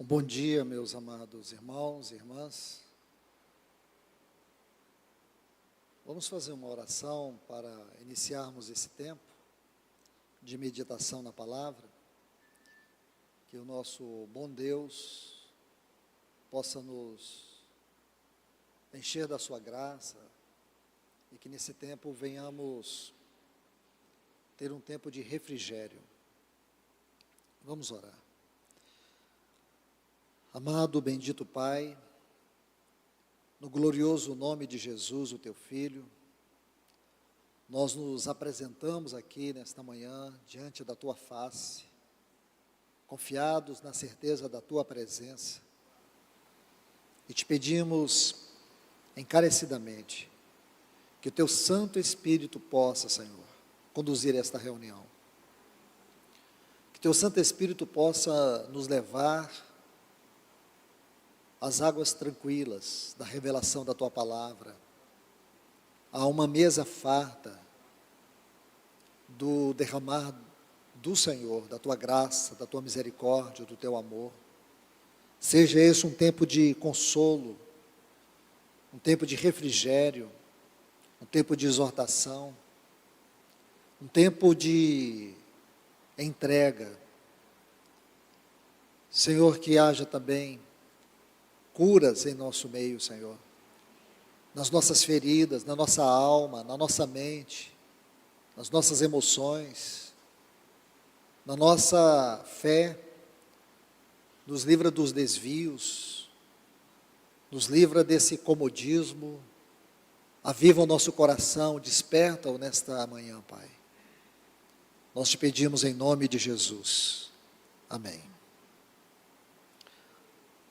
Um bom dia, meus amados irmãos e irmãs. Vamos fazer uma oração para iniciarmos esse tempo de meditação na palavra. Que o nosso bom Deus possa nos encher da sua graça e que nesse tempo venhamos ter um tempo de refrigério. Vamos orar. Amado, bendito Pai, no glorioso nome de Jesus, o Teu Filho, nós nos apresentamos aqui nesta manhã, diante da Tua face, confiados na certeza da Tua presença, e te pedimos encarecidamente que o Teu Santo Espírito possa, Senhor, conduzir esta reunião. Que Teu Santo Espírito possa nos levar às águas tranquilas da revelação da Tua palavra, a uma mesa farta do derramar do Senhor, da Tua graça, da Tua misericórdia, do Teu amor. Seja esse um tempo de consolo, um tempo de refrigério, um tempo de exortação, um tempo de entrega. Senhor, que haja também curas em nosso meio, Senhor, nas nossas feridas, na nossa alma, na nossa mente, nas nossas emoções, na nossa fé. Nos livra dos desvios, nos livra desse comodismo, aviva o nosso coração, desperta-o nesta manhã, Pai. Nós te pedimos em nome de Jesus. Amém.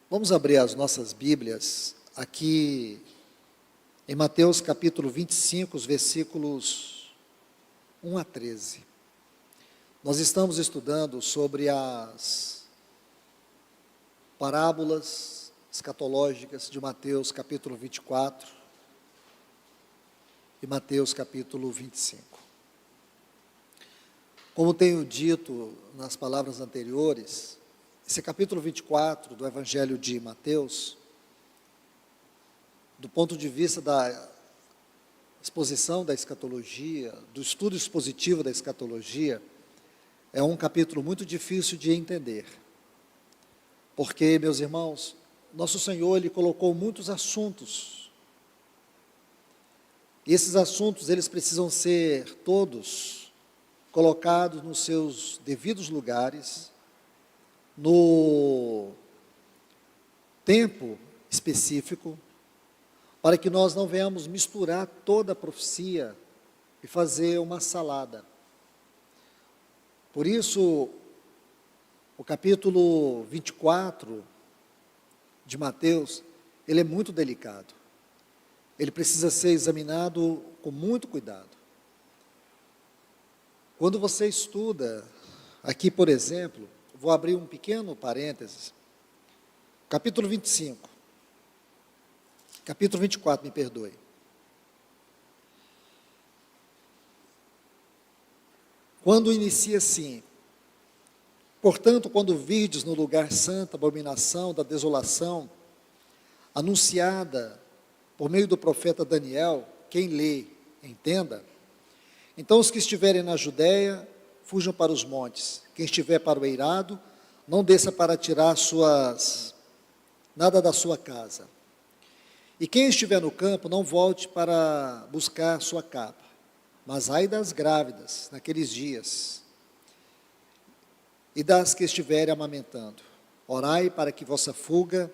Vamos abrir as nossas Bíblias aqui em Mateus capítulo 25, os versículos 1 a 13. Nós estamos estudando sobre as parábolas escatológicas de Mateus capítulo 24 e Mateus capítulo 25. Como tenho dito nas palavras anteriores, esse capítulo 24 do Evangelho de Mateus, do ponto de vista da exposição da escatologia, do estudo expositivo da escatologia, é um capítulo muito difícil de entender. Porque, meus irmãos, nosso Senhor, Ele colocou muitos assuntos. E esses assuntos, eles precisam ser todos colocados nos seus devidos lugares, no tempo específico, para que nós não venhamos misturar toda a profecia e fazer uma salada. Por isso, o capítulo 24 de Mateus, ele é muito delicado. Ele precisa ser examinado com muito cuidado. Quando você estuda, aqui por exemplo, vou abrir um pequeno parênteses, capítulo 25, capítulo 24, me perdoe. Quando inicia assim: portanto, quando virdes no lugar santo a abominação da desolação, anunciada por meio do profeta Daniel, quem lê, entenda, então os que estiverem na Judéia, fujam para os montes. Quem estiver para o eirado, não desça para tirar nada da sua casa. E quem estiver no campo, não volte para buscar sua capa. Mas ai das grávidas, naqueles dias, e das que estiverem amamentando. Orai para que vossa fuga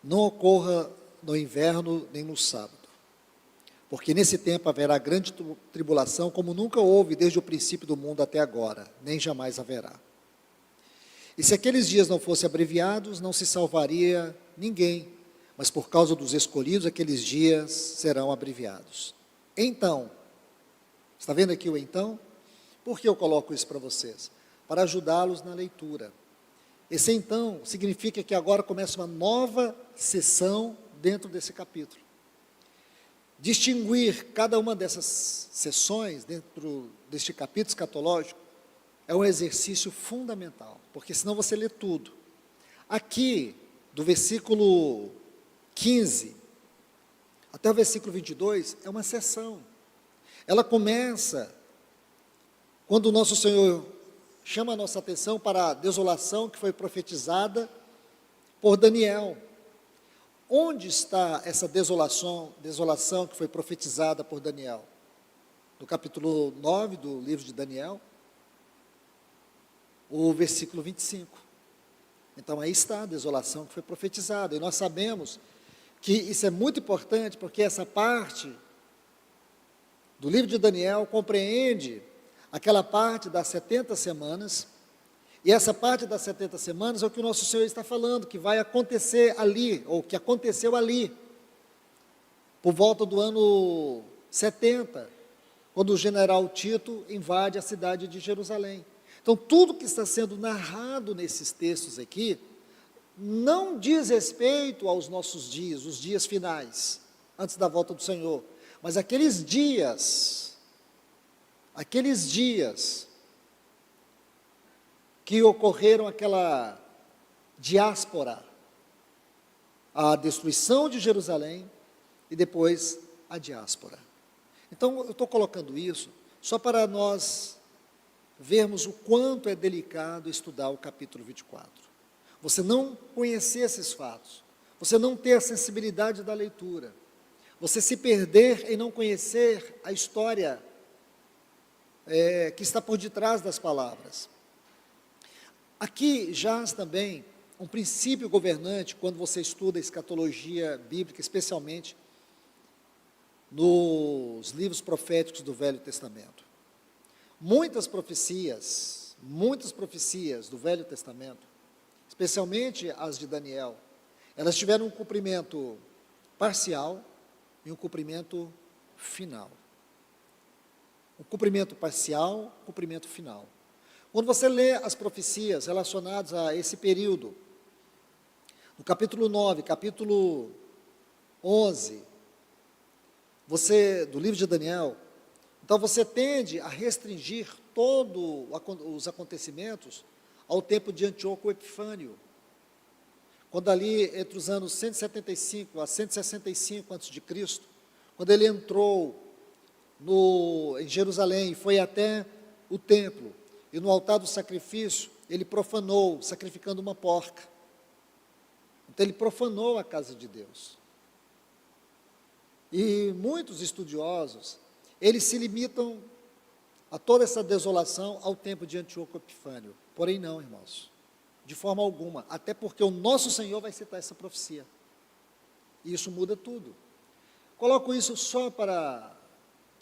não ocorra no inverno nem no sábado. Porque nesse tempo haverá grande tribulação, como nunca houve desde o princípio do mundo até agora, nem jamais haverá. E se aqueles dias não fossem abreviados, não se salvaria ninguém, mas por causa dos escolhidos, aqueles dias serão abreviados. Então, está vendo aqui o então? Por que eu coloco isso para vocês? Para ajudá-los na leitura. Esse então significa que agora começa uma nova sessão dentro desse capítulo. Distinguir cada uma dessas sessões dentro deste capítulo escatológico é um exercício fundamental, porque senão você lê tudo. Aqui, do versículo 15 até o versículo 22, é uma sessão. Ela começa quando o nosso Senhor chama a nossa atenção para a desolação que foi profetizada por Daniel. Onde está essa desolação que foi profetizada por Daniel? No capítulo 9 do livro de Daniel, o versículo 25. Então aí está a desolação que foi profetizada, e nós sabemos que isso é muito importante, porque essa parte do livro de Daniel compreende aquela parte das 70 semanas, e essa parte das 70 semanas é o que o nosso Senhor está falando, que vai acontecer ali, ou que aconteceu ali, por volta do ano 70, quando o general Tito invade a cidade de Jerusalém. Então, tudo que está sendo narrado nesses textos aqui, não diz respeito aos nossos dias, os dias finais, antes da volta do Senhor, mas aqueles dias que ocorreram aquela diáspora, a destruição de Jerusalém e depois a diáspora. Então, eu estou colocando isso só para nós vermos o quanto é delicado estudar o capítulo 24. Você não conhecer esses fatos, você não ter a sensibilidade da leitura, você se perder em não conhecer a história que está por detrás das palavras. Aqui jaz também um princípio governante quando você estuda a escatologia bíblica, especialmente nos livros proféticos do Velho Testamento. Muitas profecias do Velho Testamento, especialmente as de Daniel, elas tiveram um cumprimento parcial e um cumprimento final. Um cumprimento parcial, cumprimento final. Quando você lê as profecias relacionadas a esse período, no capítulo 9, capítulo 11, do livro de Daniel, então você tende a restringir todos os acontecimentos ao tempo de Antíoco Epifânio, quando ali entre os anos 175 a 165 a.C., quando ele entrou em Jerusalém, foi até o templo, e no altar do sacrifício, ele profanou, sacrificando uma porca. Então ele profanou a casa de Deus. E muitos estudiosos, eles se limitam a toda essa desolação ao tempo de Antíoco Epifânio. Porém não, irmãos, de forma alguma, até porque o nosso Senhor vai citar essa profecia. E isso muda tudo. Coloco isso só para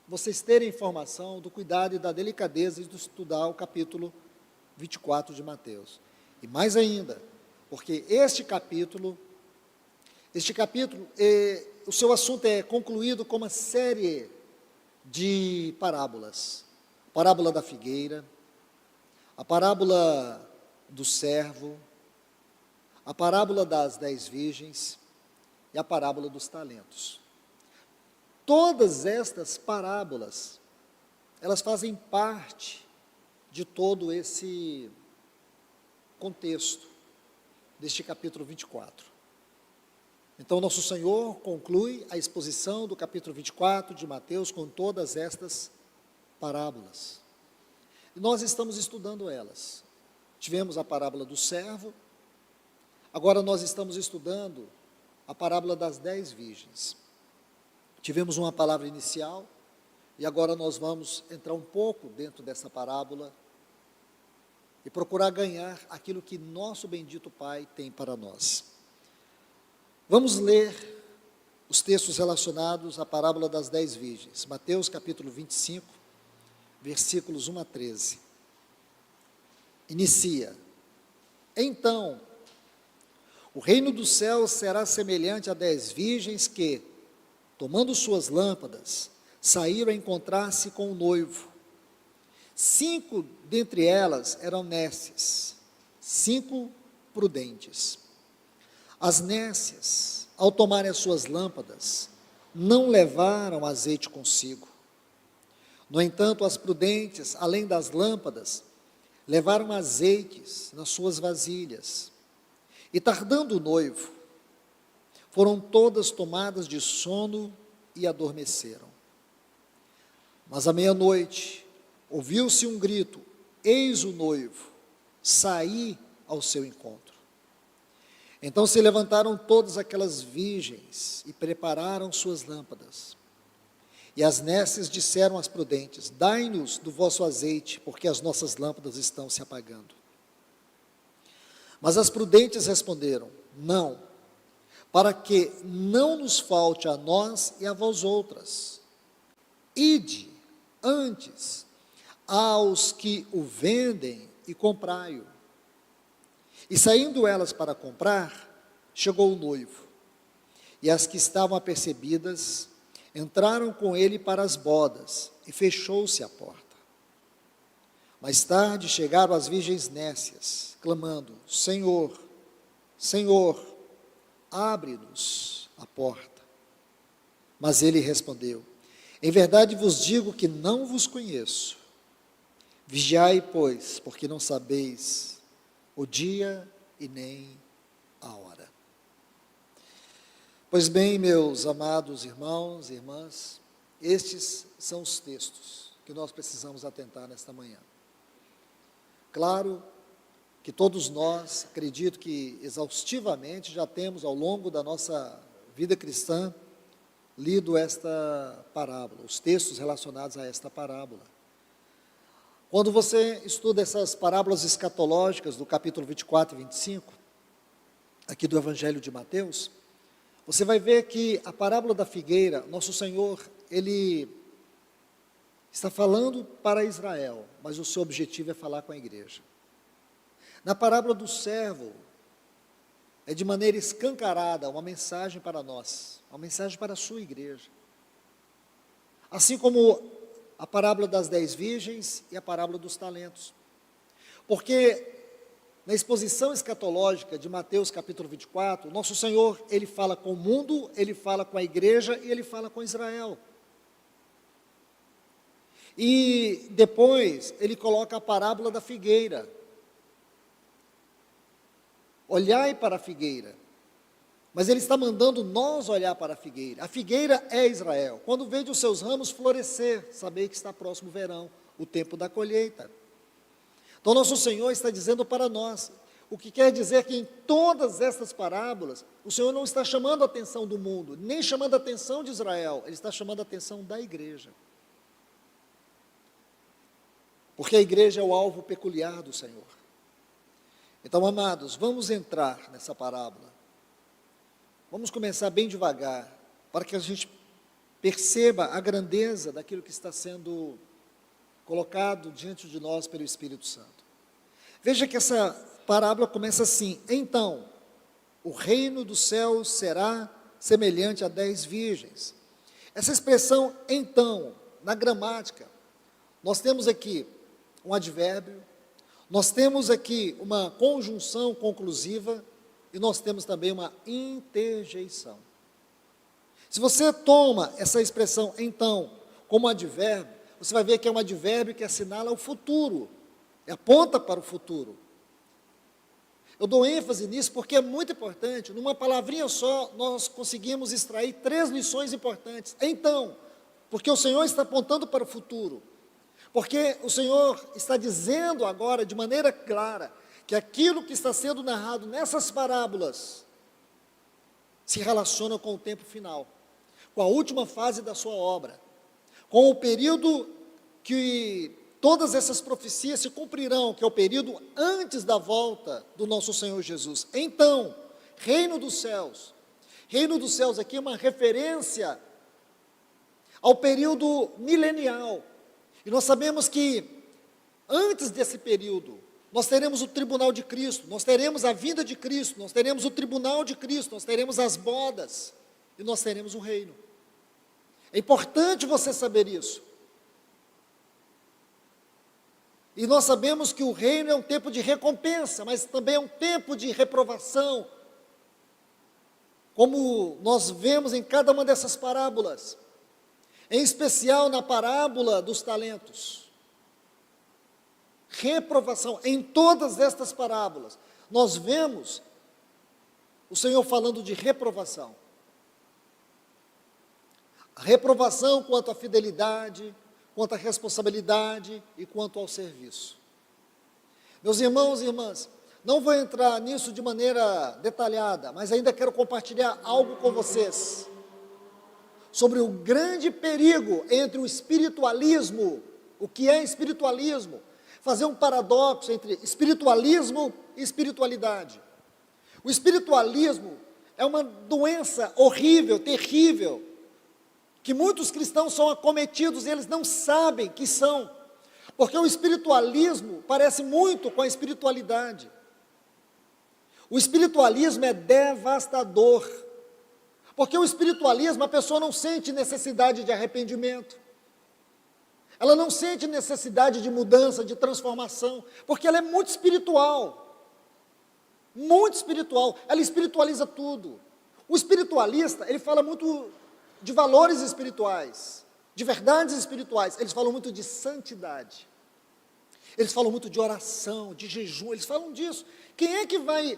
vocês terem informação do cuidado e da delicadeza de estudar o capítulo 24 de Mateus. E mais ainda, porque este capítulo, o seu assunto é concluído com uma série de parábolas. A parábola da figueira, a parábola do servo, a parábola das 10 virgens e a parábola dos talentos. Todas estas parábolas, elas fazem parte de todo esse contexto deste capítulo 24. Então, nosso Senhor conclui a exposição do capítulo 24 de Mateus com todas estas parábolas. E nós estamos estudando elas. Tivemos a parábola do servo, agora nós estamos estudando a parábola das 10 virgens. Tivemos uma palavra inicial, e agora nós vamos entrar um pouco dentro dessa parábola e procurar ganhar aquilo que nosso bendito Pai tem para nós. Vamos ler os textos relacionados à parábola das 10 virgens. Mateus capítulo 25, versículos 1 a 13. Inicia: Então, o reino dos céus será semelhante a 10 virgens que, tomando suas lâmpadas, saíram a encontrar-se com o noivo. 5 dentre elas eram nécias, 5 prudentes. As nécias, ao tomarem as suas lâmpadas, não levaram azeite consigo. No entanto, as prudentes, além das lâmpadas, levaram azeites nas suas vasilhas, e tardando o noivo, foram todas tomadas de sono e adormeceram. Mas à meia-noite, ouviu-se um grito: eis o noivo, saí ao seu encontro. Então se levantaram todas aquelas virgens e prepararam suas lâmpadas. E as nécias disseram às prudentes: dai-nos do vosso azeite, porque as nossas lâmpadas estão se apagando. Mas as prudentes responderam: não, para que não nos falte a nós e a vós outras. Ide antes aos que o vendem e comprai-o. E saindo elas para comprar, chegou o noivo. E as que estavam apercebidas entraram com ele para as bodas, e fechou-se a porta. Mais tarde chegaram as virgens nécias, clamando: Senhor, Senhor, abre-nos a porta. Mas ele respondeu: em verdade vos digo que não vos conheço. Vigiai, pois, porque não sabeis o dia e nem a hora. Pois bem, meus amados irmãos e irmãs, estes são os textos que nós precisamos atentar nesta manhã. Claro que todos nós, acredito que exaustivamente, já temos ao longo da nossa vida cristã lido esta parábola, os textos relacionados a esta parábola. Quando você estuda essas parábolas escatológicas do capítulo 24 e 25, aqui do Evangelho de Mateus, você vai ver que a parábola da figueira, nosso Senhor, Ele está falando para Israel, mas o seu objetivo é falar com a igreja. Na parábola do servo, é de maneira escancarada uma mensagem para nós, uma mensagem para a sua igreja. Assim como a parábola das 10 virgens e a parábola dos talentos. Porque na exposição escatológica de Mateus capítulo 24, nosso Senhor, Ele fala com o mundo, Ele fala com a igreja e Ele fala com Israel. E depois Ele coloca a parábola da figueira. Olhai para a figueira. Mas Ele está mandando nós olhar para a figueira. A figueira é Israel. Quando vede os seus ramos florescer, sabei que está próximo o verão, o tempo da colheita. Então nosso Senhor está dizendo para nós, o que quer dizer que em todas estas parábolas, o Senhor não está chamando a atenção do mundo, nem chamando a atenção de Israel, Ele está chamando a atenção da igreja. Porque a igreja é o alvo peculiar do Senhor. Então, amados, vamos entrar nessa parábola. Vamos começar bem devagar, para que a gente perceba a grandeza daquilo que está sendo colocado diante de nós pelo Espírito Santo. Veja que essa parábola começa assim: então, o reino dos céus será semelhante a 10 virgens. Essa expressão então, na gramática, nós temos aqui um advérbio, nós temos aqui uma conjunção conclusiva e nós temos também uma interjeição. Se você toma essa expressão então como advérbio, você vai ver que é um advérbio que assinala o futuro, aponta para o futuro. Eu dou ênfase nisso porque é muito importante. Numa palavrinha só, nós conseguimos extrair 3 lições importantes. Então, porque o Senhor está apontando para o futuro. Porque o Senhor está dizendo agora, de maneira clara, que aquilo que está sendo narrado nessas parábolas se relaciona com o tempo final, com a última fase da sua obra, com o período que todas essas profecias se cumprirão, que é o período antes da volta do nosso Senhor Jesus. Então, reino dos céus aqui é uma referência ao período milenial, e nós sabemos que antes desse período, nós teremos o tribunal de Cristo, nós teremos a vinda de Cristo, nós teremos o tribunal de Cristo, nós teremos as bodas, e nós teremos o reino. É importante você saber isso. E nós sabemos que o reino é um tempo de recompensa, mas também é um tempo de reprovação, como nós vemos em cada uma dessas parábolas, em especial na parábola dos talentos. Reprovação. Em todas estas parábolas, nós vemos o Senhor falando de reprovação. A reprovação quanto à fidelidade, quanto à responsabilidade e quanto ao serviço. Meus irmãos e irmãs, não vou entrar nisso de maneira detalhada, mas ainda quero compartilhar algo com vocês sobre o grande perigo entre o espiritualismo, o que é espiritualismo, fazer um paradoxo entre espiritualismo e espiritualidade. O espiritualismo é uma doença horrível, terrível, que muitos cristãos são acometidos e eles não sabem que são, porque o espiritualismo parece muito com a espiritualidade. O espiritualismo é devastador, porque o espiritualismo, a pessoa não sente necessidade de arrependimento, ela não sente necessidade de mudança, de transformação, porque ela é muito espiritual, ela espiritualiza tudo. O espiritualista, ele fala muito de valores espirituais, de verdades espirituais, eles falam muito de santidade, eles falam muito de oração, de jejum, eles falam disso. Quem é que vai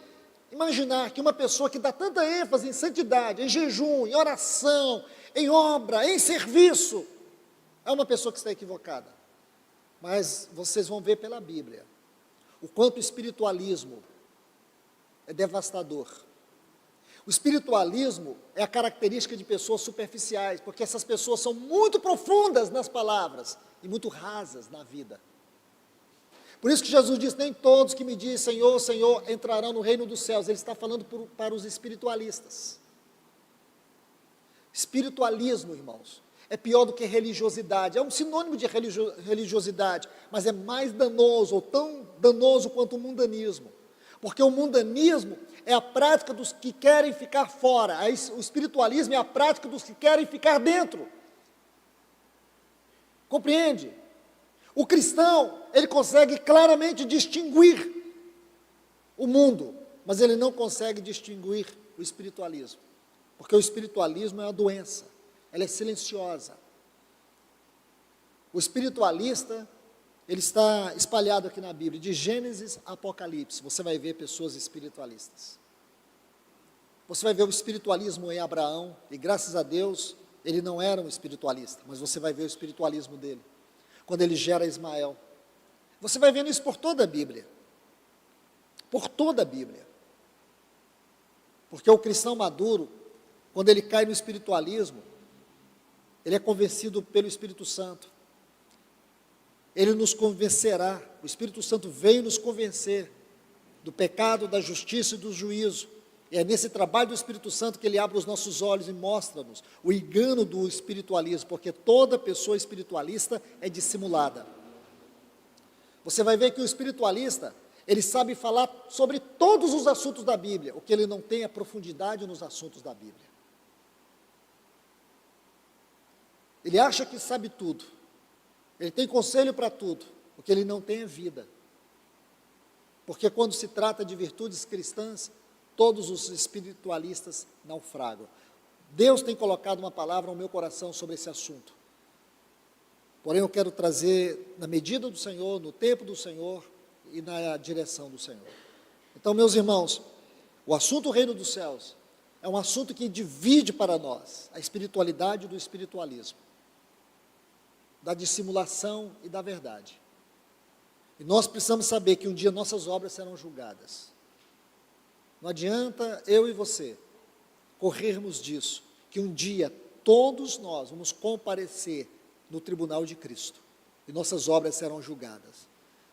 imaginar que uma pessoa que dá tanta ênfase em santidade, em jejum, em oração, em obra, em serviço, é uma pessoa que está equivocada? Mas vocês vão ver pela Bíblia o quanto o espiritualismo é devastador. O espiritualismo é a característica de pessoas superficiais, porque essas pessoas são muito profundas nas palavras e muito rasas na vida. Por isso que Jesus diz, nem todos que me dizem Senhor, Senhor, entrarão no reino dos céus. Ele está falando para os espiritualistas. Espiritualismo, irmãos, é pior do que religiosidade, é um sinônimo de religiosidade, mas é mais danoso, ou tão danoso quanto o mundanismo, porque o mundanismo é a prática dos que querem ficar fora, o espiritualismo é a prática dos que querem ficar dentro. Compreende? O cristão, ele consegue claramente distinguir o mundo, mas ele não consegue distinguir o espiritualismo, porque o espiritualismo é uma doença, ela é silenciosa. O espiritualista, ele está espalhado aqui na Bíblia, de Gênesis a Apocalipse, você vai ver pessoas espiritualistas. Você vai ver o espiritualismo em Abraão, e graças a Deus, ele não era um espiritualista, mas você vai ver o espiritualismo dele, quando ele gera Ismael. Você vai vendo isso por toda a Bíblia. Por toda a Bíblia. Porque o cristão maduro, quando ele cai no espiritualismo, ele é convencido pelo Espírito Santo. Ele nos convencerá, o Espírito Santo veio nos convencer do pecado, da justiça e do juízo. E é nesse trabalho do Espírito Santo que ele abre os nossos olhos e mostra-nos o engano do espiritualismo, porque toda pessoa espiritualista é dissimulada. Você vai ver que o espiritualista, ele sabe falar sobre todos os assuntos da Bíblia, o que ele não tem é profundidade nos assuntos da Bíblia. Ele acha que sabe tudo, ele tem conselho para tudo, o que ele não tem é vida. Porque quando se trata de virtudes cristãs, todos os espiritualistas naufragam. Deus tem colocado uma palavra no meu coração sobre esse assunto. Porém, eu quero trazer na medida do Senhor, no tempo do Senhor e na direção do Senhor. Então, meus irmãos, o assunto do reino dos céus é um assunto que divide para nós a espiritualidade do espiritualismo, da dissimulação e da verdade. E nós precisamos saber que um dia nossas obras serão julgadas. Não adianta eu e você corrermos disso, que um dia todos nós vamos comparecer no tribunal de Cristo, e nossas obras serão julgadas.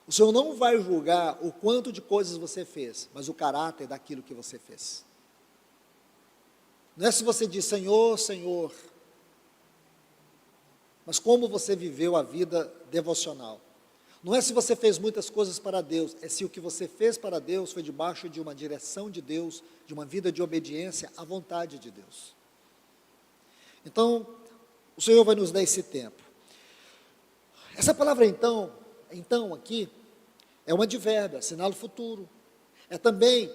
O Senhor não vai julgar o quanto de coisas você fez, mas o caráter daquilo que você fez. Não é se você diz Senhor, Senhor, mas como você viveu a vida devocional. Não é se você fez muitas coisas para Deus, é se o que você fez para Deus foi debaixo de uma direção de Deus, de uma vida de obediência à vontade de Deus. Então, o Senhor vai nos dar esse tempo. Essa palavra então aqui, é um advérbio, assinala o futuro. É também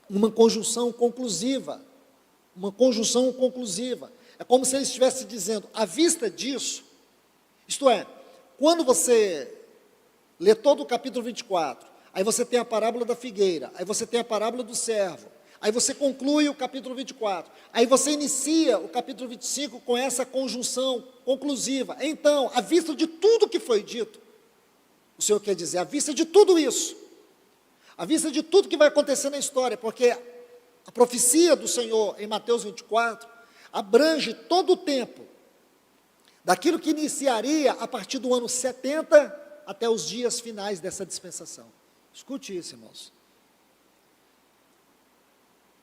uma conjunção conclusiva. Uma conjunção conclusiva. É como se ele estivesse dizendo, à vista disso, isto é, quando você lê todo o capítulo 24, aí você tem a parábola da figueira, aí você tem a parábola do servo, aí você conclui o capítulo 24, aí você inicia o capítulo 25 com essa conjunção conclusiva. Então, à vista de tudo que foi dito, o Senhor quer dizer, à vista de tudo isso, à vista de tudo que vai acontecer na história, porque a profecia do Senhor em Mateus 24 abrange todo o tempo, daquilo que iniciaria a partir do ano 70 até os dias finais dessa dispensação. Escute isso, irmãos.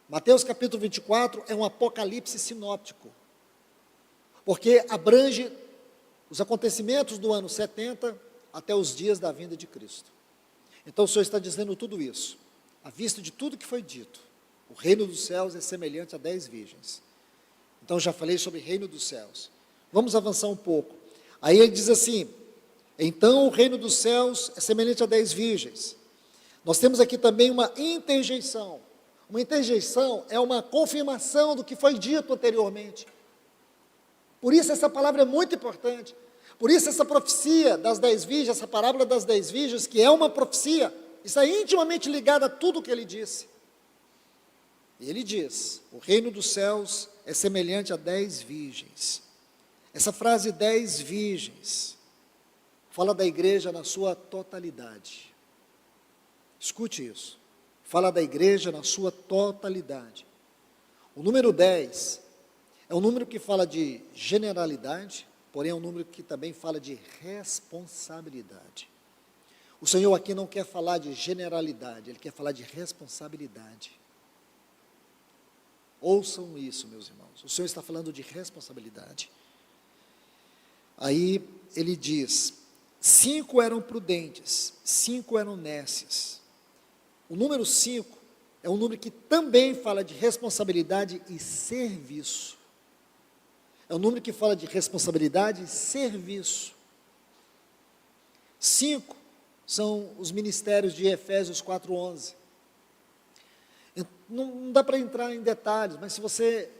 Mateus capítulo 24 é um apocalipse sinóptico, porque abrange os acontecimentos do ano 70 até os dias da vinda de Cristo. Então o Senhor está dizendo tudo isso, à vista de tudo que foi dito. O reino dos céus é semelhante a 10 virgens. Então já falei sobre o reino dos céus. Vamos avançar um pouco. Aí ele diz assim, então o reino dos céus é semelhante a 10 virgens. Nós temos aqui também uma interjeição. Uma interjeição é uma confirmação do que foi dito anteriormente. Por isso essa palavra é muito importante. Por isso essa profecia das 10 virgens, essa parábola das 10 virgens, que é uma profecia, está intimamente ligada a tudo o que ele disse. E ele diz, o reino dos céus é semelhante a 10 virgens. Essa frase 10 virgens, fala da igreja na sua totalidade. Escute isso. Fala da igreja na sua totalidade. O número 10 é um número que fala de generalidade, porém é um número que também fala de responsabilidade. O Senhor aqui não quer falar de generalidade, Ele quer falar de responsabilidade. Ouçam isso, meus irmãos. O Senhor está falando de responsabilidade. Aí ele diz, 5 eram prudentes, 5 eram nécias. O número 5 é um número que também fala de responsabilidade e serviço. É um número que fala de responsabilidade e serviço. 5 são os ministérios de Efésios 4:11. Não dá para entrar em detalhes, mas se você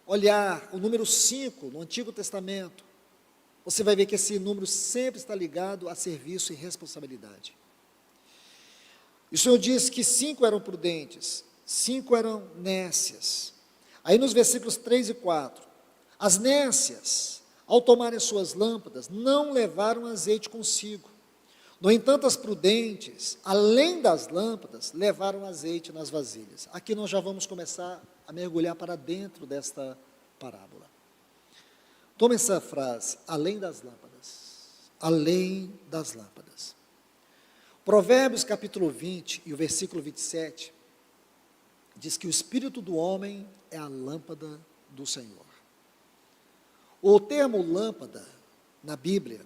olhar o número 5 no Antigo Testamento, você vai ver que esse número sempre está ligado a serviço e responsabilidade. E o Senhor diz que 5 eram prudentes, 5 eram nécias. Aí nos versículos 3 e 4, as nécias, ao tomarem suas lâmpadas, não levaram azeite consigo. No entanto, as prudentes, além das lâmpadas, levaram azeite nas vasilhas. Aqui nós já vamos começar a mergulhar para dentro desta parábola. Toma essa frase, além das lâmpadas. Além das lâmpadas. Provérbios capítulo 20 e o versículo 27, diz que o espírito do homem é a lâmpada do Senhor. O termo lâmpada, na Bíblia,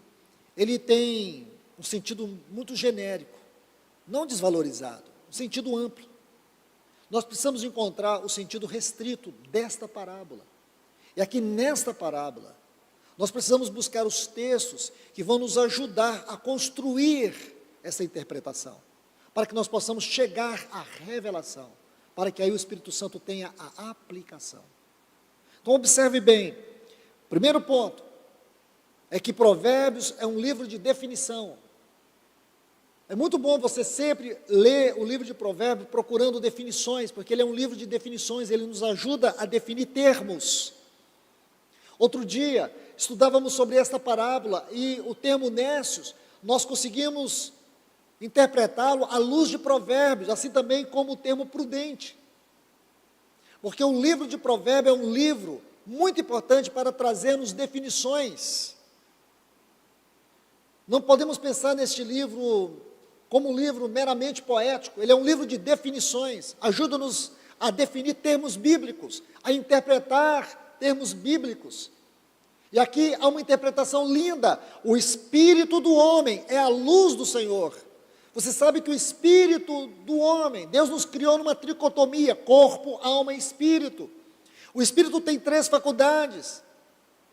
ele tem um sentido muito genérico, não desvalorizado, um sentido amplo. Nós precisamos encontrar o sentido restrito desta parábola. E aqui nesta parábola, nós precisamos buscar os textos que vão nos ajudar a construir essa interpretação, para que nós possamos chegar à revelação, para que aí o Espírito Santo tenha a aplicação. Então observe bem, primeiro ponto, é que Provérbios é um livro de definição. É muito bom você sempre ler o livro de Provérbios procurando definições, porque ele é um livro de definições, ele nos ajuda a definir termos. Outro dia, estudávamos sobre esta parábola e o termo nécios, nós conseguimos interpretá-lo à luz de Provérbios, assim também como o termo prudente. Porque o livro de Provérbios é um livro muito importante para trazer-nos definições. Não podemos pensar neste livro como um livro meramente poético, ele é um livro de definições, ajuda-nos a definir termos bíblicos, a interpretar termos bíblicos. E aqui há uma interpretação linda, o espírito do homem é a luz do Senhor. Você sabe que o espírito do homem, Deus nos criou numa tricotomia, corpo, alma e espírito. O espírito tem 3 faculdades,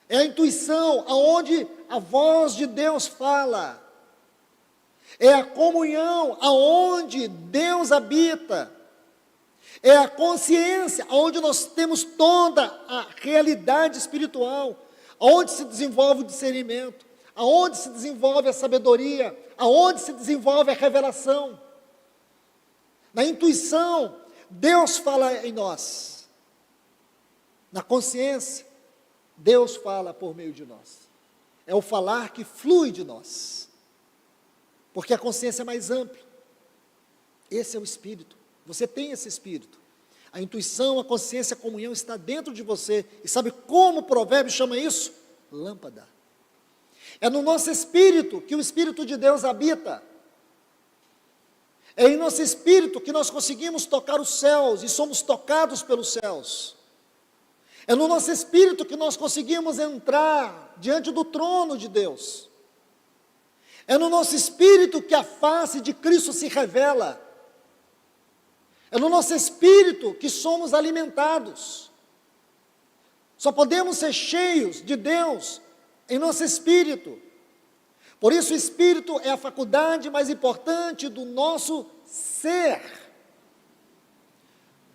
é a intuição, aonde a voz de Deus fala. É a comunhão, aonde Deus habita. É a consciência, onde nós temos toda a realidade espiritual, onde se desenvolve o discernimento. aonde se desenvolve a sabedoria, aonde se desenvolve a revelação. Na intuição, Deus fala em nós. Na consciência, Deus fala por meio de nós. É o falar que flui de nós. Porque a consciência é mais ampla. Esse é o Espírito. Você tem esse Espírito. A intuição, a consciência, a comunhão está dentro de você. E sabe como o provérbio chama isso? Lâmpada. É no nosso espírito que o Espírito de Deus habita. É em nosso espírito que nós conseguimos tocar os céus e somos tocados pelos céus. É no nosso espírito que nós conseguimos entrar diante do trono de Deus. É no nosso espírito que a face de Cristo se revela. É no nosso espírito que somos alimentados. Só podemos ser cheios de Deus em nosso espírito. Por isso o espírito é a faculdade mais importante do nosso ser.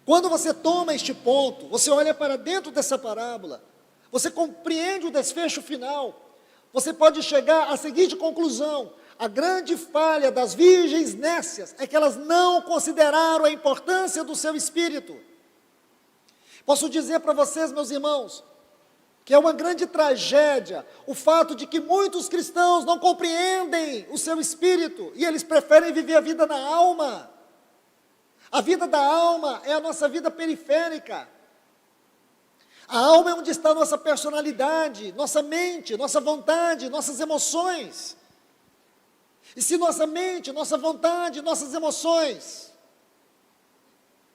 Quando você toma este ponto, você olha para dentro dessa parábola, você compreende o desfecho final, você pode chegar à seguinte conclusão: a grande falha das virgens nécias é que elas não consideraram a importância do seu espírito. Posso dizer para vocês, meus irmãos, que é uma grande tragédia o fato de que muitos cristãos não compreendem o seu espírito e eles preferem viver a vida na alma. A vida da alma é a nossa vida periférica. A alma é onde está a nossa personalidade, nossa mente, nossa vontade, nossas emoções. E se nossa mente, nossa vontade, nossas emoções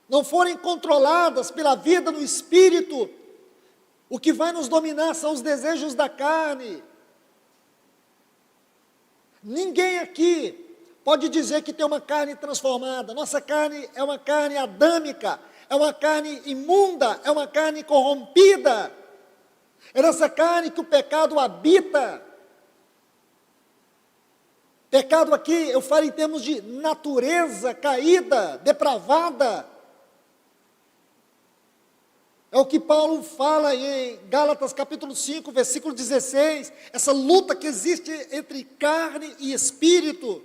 não forem controladas pela vida no espírito, o que vai nos dominar são os desejos da carne. Ninguém aqui pode dizer que tem uma carne transformada. Nossa carne é uma carne adâmica, é uma carne imunda, é uma carne corrompida. É nessa carne que o pecado habita. Pecado aqui, eu falo em termos de natureza caída, depravada. É o que Paulo fala em Gálatas capítulo 5, versículo 16, essa luta que existe entre carne e espírito.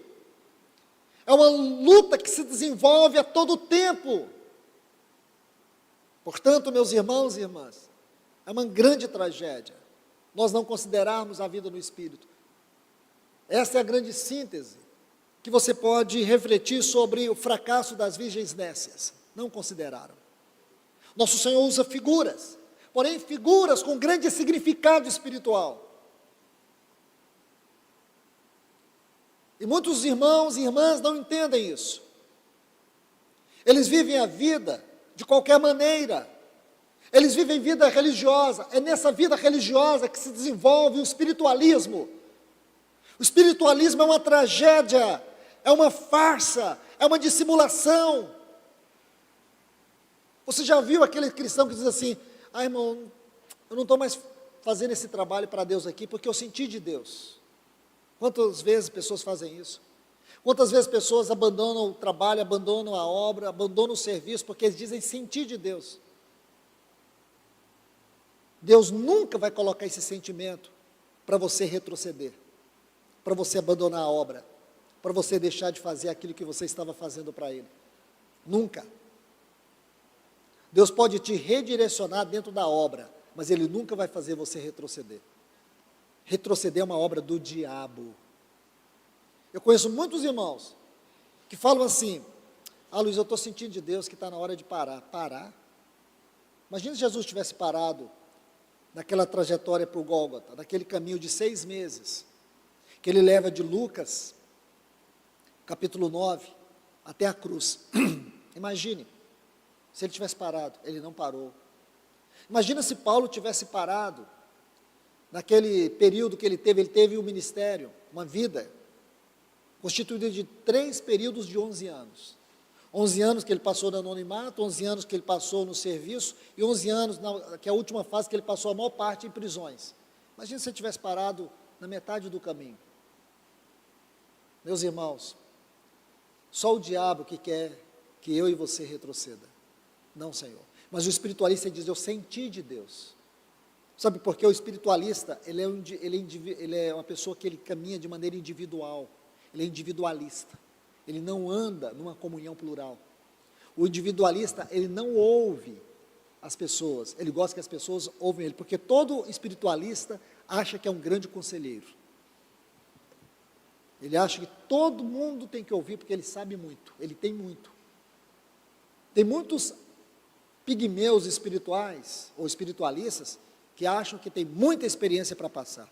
É uma luta que se desenvolve a todo tempo. Portanto, meus irmãos e irmãs, é uma grande tragédia nós não considerarmos a vida no espírito. Essa é a grande síntese que você pode refletir sobre o fracasso das virgens nécias. Não consideraram. Nosso Senhor usa figuras, porém figuras com grande significado espiritual. E muitos irmãos e irmãs não entendem isso. Eles vivem a vida de qualquer maneira. Eles vivem vida religiosa. É nessa vida religiosa que se desenvolve o espiritualismo. O espiritualismo é uma tragédia, é uma farsa, é uma dissimulação. Você já viu aquele cristão que diz assim: ah, irmão, eu não estou mais fazendo esse trabalho para Deus aqui, porque eu senti de Deus. Quantas vezes pessoas fazem isso? Quantas vezes pessoas abandonam o trabalho, abandonam a obra, abandonam o serviço, porque eles dizem sentir de Deus. Deus nunca vai colocar esse sentimento para você retroceder, para você abandonar a obra, para você deixar de fazer aquilo que você estava fazendo para Ele. Nunca. Deus pode te redirecionar dentro da obra, mas Ele nunca vai fazer você retroceder. Retroceder é uma obra do diabo. Eu conheço muitos irmãos que falam assim: ah, Luiz, eu estou sentindo de Deus que está na hora de parar. Parar? Imagina se Jesus tivesse parado naquela trajetória para o Gólgota, naquele caminho de 6 meses, que Ele leva de Lucas, capítulo 9, até a cruz. Imagine, se Ele tivesse parado. Ele não parou. Imagina se Paulo tivesse parado, naquele período que ele teve um ministério, uma vida, constituída de 3 períodos de 11 anos. 11 anos que ele passou no anonimato, 11 anos que ele passou no serviço, e 11 anos, que é a última fase que ele passou a maior parte em prisões. Imagina se ele tivesse parado na metade do caminho. Meus irmãos, só o diabo que quer que eu e você retroceda. Não, Senhor. Mas o espiritualista diz: eu senti de Deus. Sabe por quê? O espiritualista, ele é uma pessoa que ele caminha de maneira individual, ele é individualista, ele não anda numa comunhão plural. O individualista, ele não ouve as pessoas, ele gosta que as pessoas ouvem ele, porque todo espiritualista acha que é um grande conselheiro. Ele acha que todo mundo tem que ouvir, porque ele sabe muito, ele tem muito. Tem muitos pigmeus espirituais, ou espiritualistas, que acham que tem muita experiência para passar.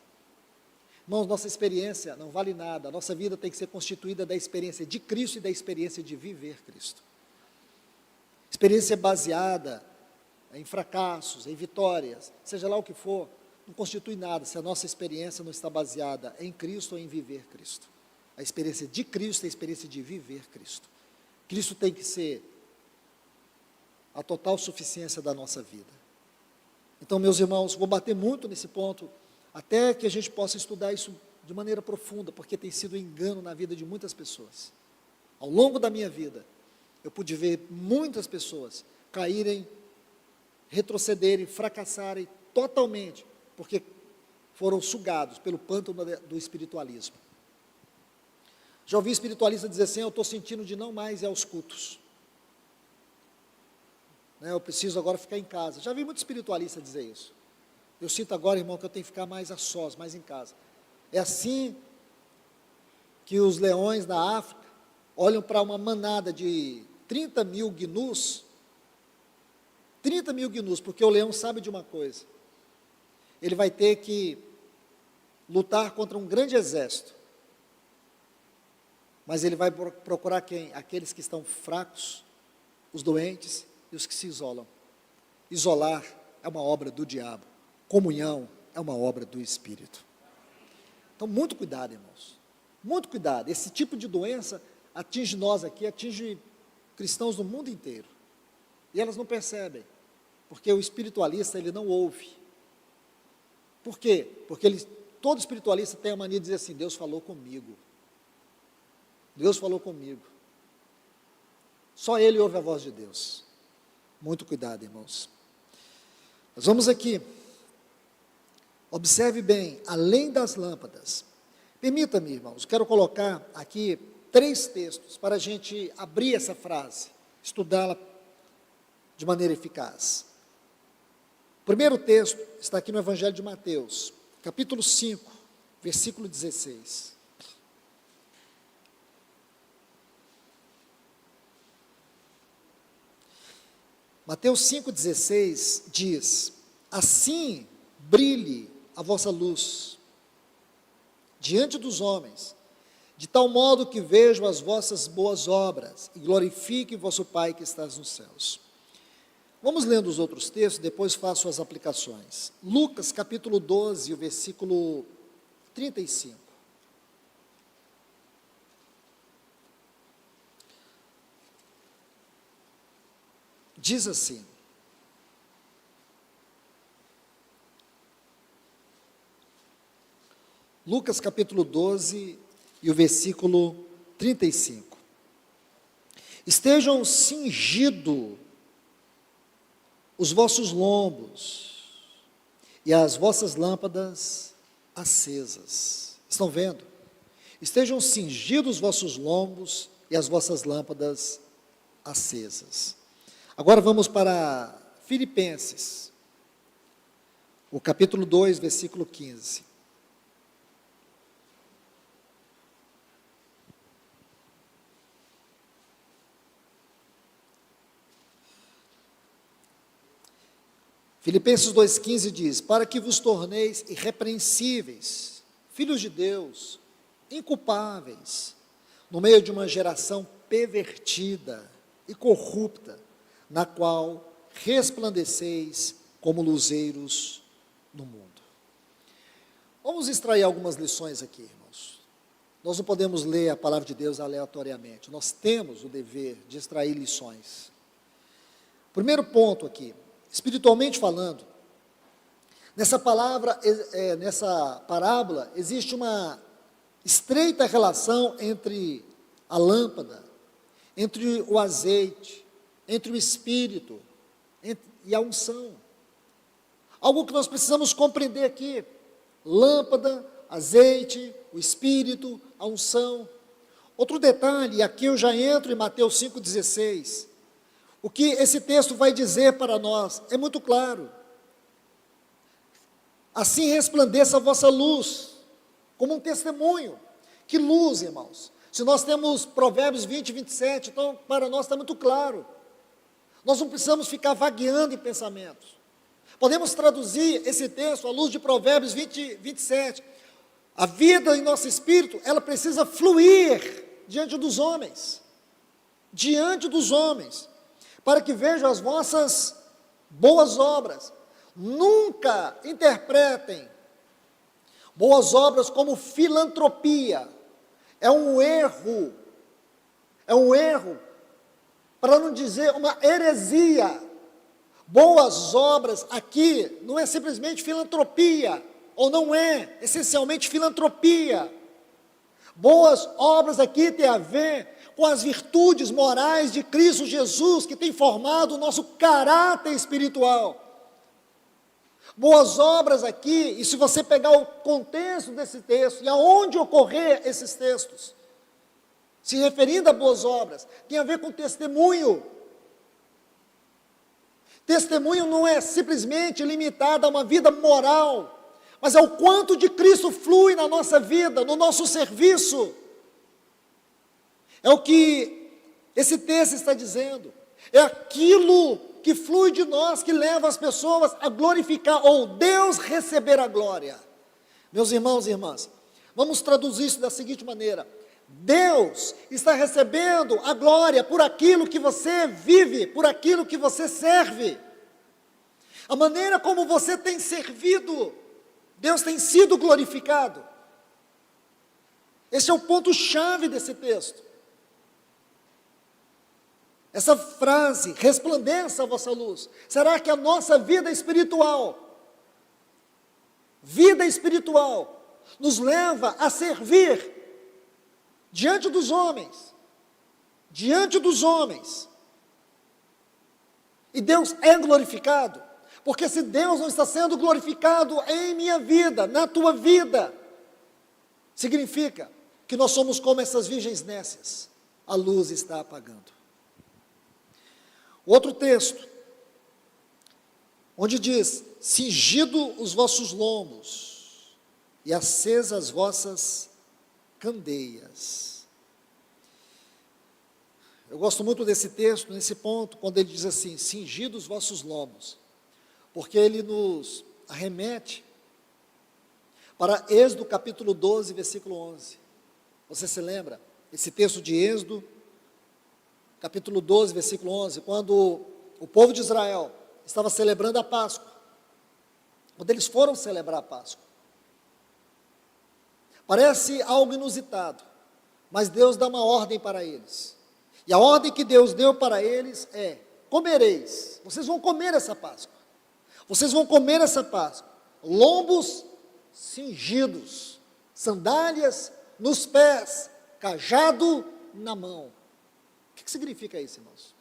Irmãos, nossa experiência não vale nada, a nossa vida tem que ser constituída da experiência de Cristo e da experiência de viver Cristo. Experiência baseada em fracassos, em vitórias, seja lá o que for, não constitui nada se a nossa experiência não está baseada em Cristo ou em viver Cristo. A experiência de Cristo é a experiência de viver Cristo. Cristo tem que ser a total suficiência da nossa vida. Então, meus irmãos, vou bater muito nesse ponto, até que a gente possa estudar isso de maneira profunda, porque tem sido um engano na vida de muitas pessoas. Ao longo da minha vida, eu pude ver muitas pessoas caírem, retrocederem, fracassarem totalmente, porque foram sugados pelo pântano do espiritualismo. Já ouvi espiritualista dizer assim: eu estou sentindo de não mais ir aos cultos. Eu preciso agora ficar em casa. Já vi muito espiritualista dizer isso. Eu sinto agora, irmão, que eu tenho que ficar mais a sós, mais em casa. É assim que os leões da África olham para uma manada de 30 mil gnus, porque o leão sabe de uma coisa: ele vai ter que lutar contra um grande exército, mas ele vai procurar quem? Aqueles que estão fracos, os doentes e os que se isolam. Isolar é uma obra do diabo, comunhão é uma obra do Espírito. Então, muito cuidado, irmãos, muito cuidado. Esse tipo de doença atinge nós aqui, atinge cristãos do mundo inteiro, e elas não percebem, porque o espiritualista, ele não ouve. Por quê? Porque todo espiritualista tem a mania de dizer assim: Deus falou comigo, Deus falou comigo. Só ele ouve a voz de Deus. Muito cuidado, irmãos. Nós vamos aqui, observe bem, além das lâmpadas. Permita-me, irmãos, quero colocar aqui 3 textos para a gente abrir essa frase, estudá-la de maneira eficaz. O primeiro texto está aqui no Evangelho de Mateus, capítulo 5, versículo 16. Mateus 5,16 diz: assim brilhe a vossa luz diante dos homens, de tal modo que vejam as vossas boas obras e glorifiquem vosso Pai que está nos céus. Vamos lendo os outros textos, depois faço as aplicações. Lucas capítulo 12, o versículo 35. Diz assim: Lucas capítulo 12 e o versículo 35. Estejam cingidos os vossos lombos e as vossas lâmpadas acesas. Estão vendo? Estejam cingidos os vossos lombos e as vossas lâmpadas acesas. Agora vamos para Filipenses, o capítulo 2, versículo 15. Filipenses 2,15 diz: para que vos torneis irrepreensíveis, filhos de Deus, inculpáveis, no meio de uma geração pervertida e corrupta, na qual resplandeceis como luzeiros no mundo. Vamos extrair algumas lições aqui, irmãos. Nós não podemos ler a palavra de Deus aleatoriamente, nós temos o dever de extrair lições. Primeiro ponto aqui, espiritualmente falando, nessa parábola existe uma estreita relação entre a lâmpada, entre o azeite, entre o Espírito e a unção. Algo que nós precisamos compreender aqui: lâmpada, azeite, o Espírito, a unção. Outro detalhe, aqui eu já entro em Mateus 5,16. O que esse texto vai dizer para nós é muito claro. Assim resplandeça a vossa luz, como um testemunho. Que luz, irmãos? Se nós temos Provérbios 20, 27, então para nós está muito claro. Nós não precisamos ficar vagueando em pensamentos. Podemos traduzir esse texto à luz de Provérbios 20, 27. A vida em nosso espírito, ela precisa fluir diante dos homens. Diante dos homens. Para que vejam as vossas boas obras. Nunca interpretem boas obras como filantropia. É um erro, para não dizer uma heresia. Boas obras aqui não é simplesmente filantropia, ou não é essencialmente filantropia. Boas obras aqui tem a ver com as virtudes morais de Cristo Jesus, que tem formado o nosso caráter espiritual. Boas obras aqui, e se você pegar o contexto desse texto, e aonde ocorrer esses textos, se referindo a boas obras, tem a ver com testemunho. Testemunho não é simplesmente limitado a uma vida moral, mas é o quanto de Cristo flui na nossa vida, no nosso serviço. É o que esse texto está dizendo. É aquilo que flui de nós, que leva as pessoas a glorificar, ou Deus receber a glória. Meus irmãos e irmãs, vamos traduzir isso da seguinte maneira: Deus está recebendo a glória por aquilo que você vive, por aquilo que você serve. A maneira como você tem servido, Deus tem sido glorificado. Esse é o ponto-chave desse texto. Essa frase, resplandeça a vossa luz. Será que a nossa vida espiritual, nos leva a servir diante dos homens, e Deus é glorificado? Porque se Deus não está sendo glorificado em minha vida, na tua vida, significa que nós somos como essas virgens nécias, a luz está apagando. Outro texto, onde diz: cingido os vossos lombos e acesas as vossas candeias. Eu gosto muito desse texto, nesse ponto, quando ele diz assim: cingido os vossos lombos, porque ele nos arremete para Êxodo capítulo 12, versículo 11. Você se lembra? Esse texto de Êxodo, capítulo 12, versículo 11, quando o povo de Israel estava celebrando a Páscoa, quando eles foram celebrar a Páscoa. Parece algo inusitado, mas Deus dá uma ordem para eles. E a ordem que Deus deu para eles é: comereis, vocês vão comer essa Páscoa. Vocês vão comer essa Páscoa, lombos cingidos, sandálias nos pés, cajado na mão. O que significa isso, irmãos?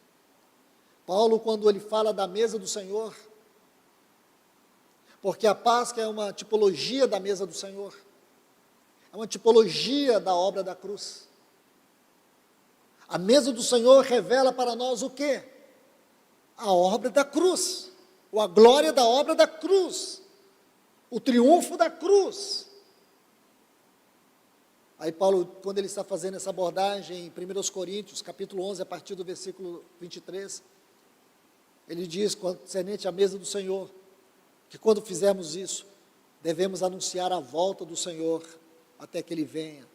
Paulo, quando ele fala da mesa do Senhor, porque a Páscoa é uma tipologia da mesa do Senhor, é uma tipologia da obra da cruz. A mesa do Senhor revela para nós o quê? A obra da cruz, ou a glória da obra da cruz, o triunfo da cruz. Aí Paulo, quando ele está fazendo essa abordagem em 1 Coríntios, capítulo 11, a partir do versículo 23, ele diz, concernente à mesa do Senhor, que quando fizermos isso, devemos anunciar a volta do Senhor até que Ele venha.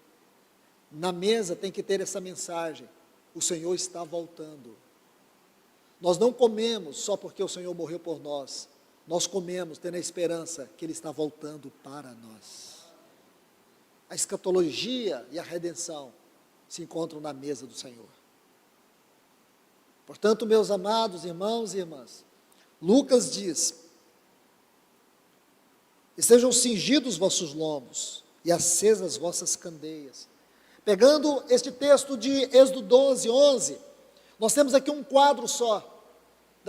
Na mesa tem que ter essa mensagem: o Senhor está voltando. Nós não comemos só porque o Senhor morreu por nós, nós comemos tendo a esperança que Ele está voltando para nós. A escatologia e a redenção se encontram na mesa do Senhor. Portanto, meus amados irmãos e irmãs, Lucas diz: estejam cingidos os vossos lombos e acesas as vossas candeias. Pegando este texto de Êxodo 12, 11, nós temos aqui um quadro só,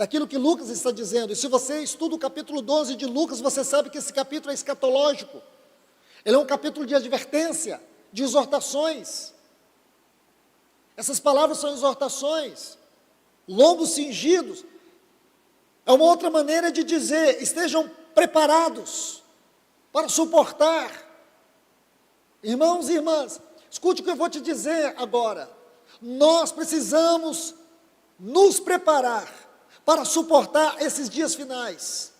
daquilo que Lucas está dizendo. E se você estuda o capítulo 12 de Lucas, você sabe que esse capítulo é escatológico. Ele é um capítulo de advertência, de exortações. Essas palavras são exortações, lombos cingidos. É uma outra maneira de dizer: estejam preparados para suportar. Irmãos e irmãs, escute o que eu vou te dizer agora. Nós precisamos nos preparar para suportar esses dias finais.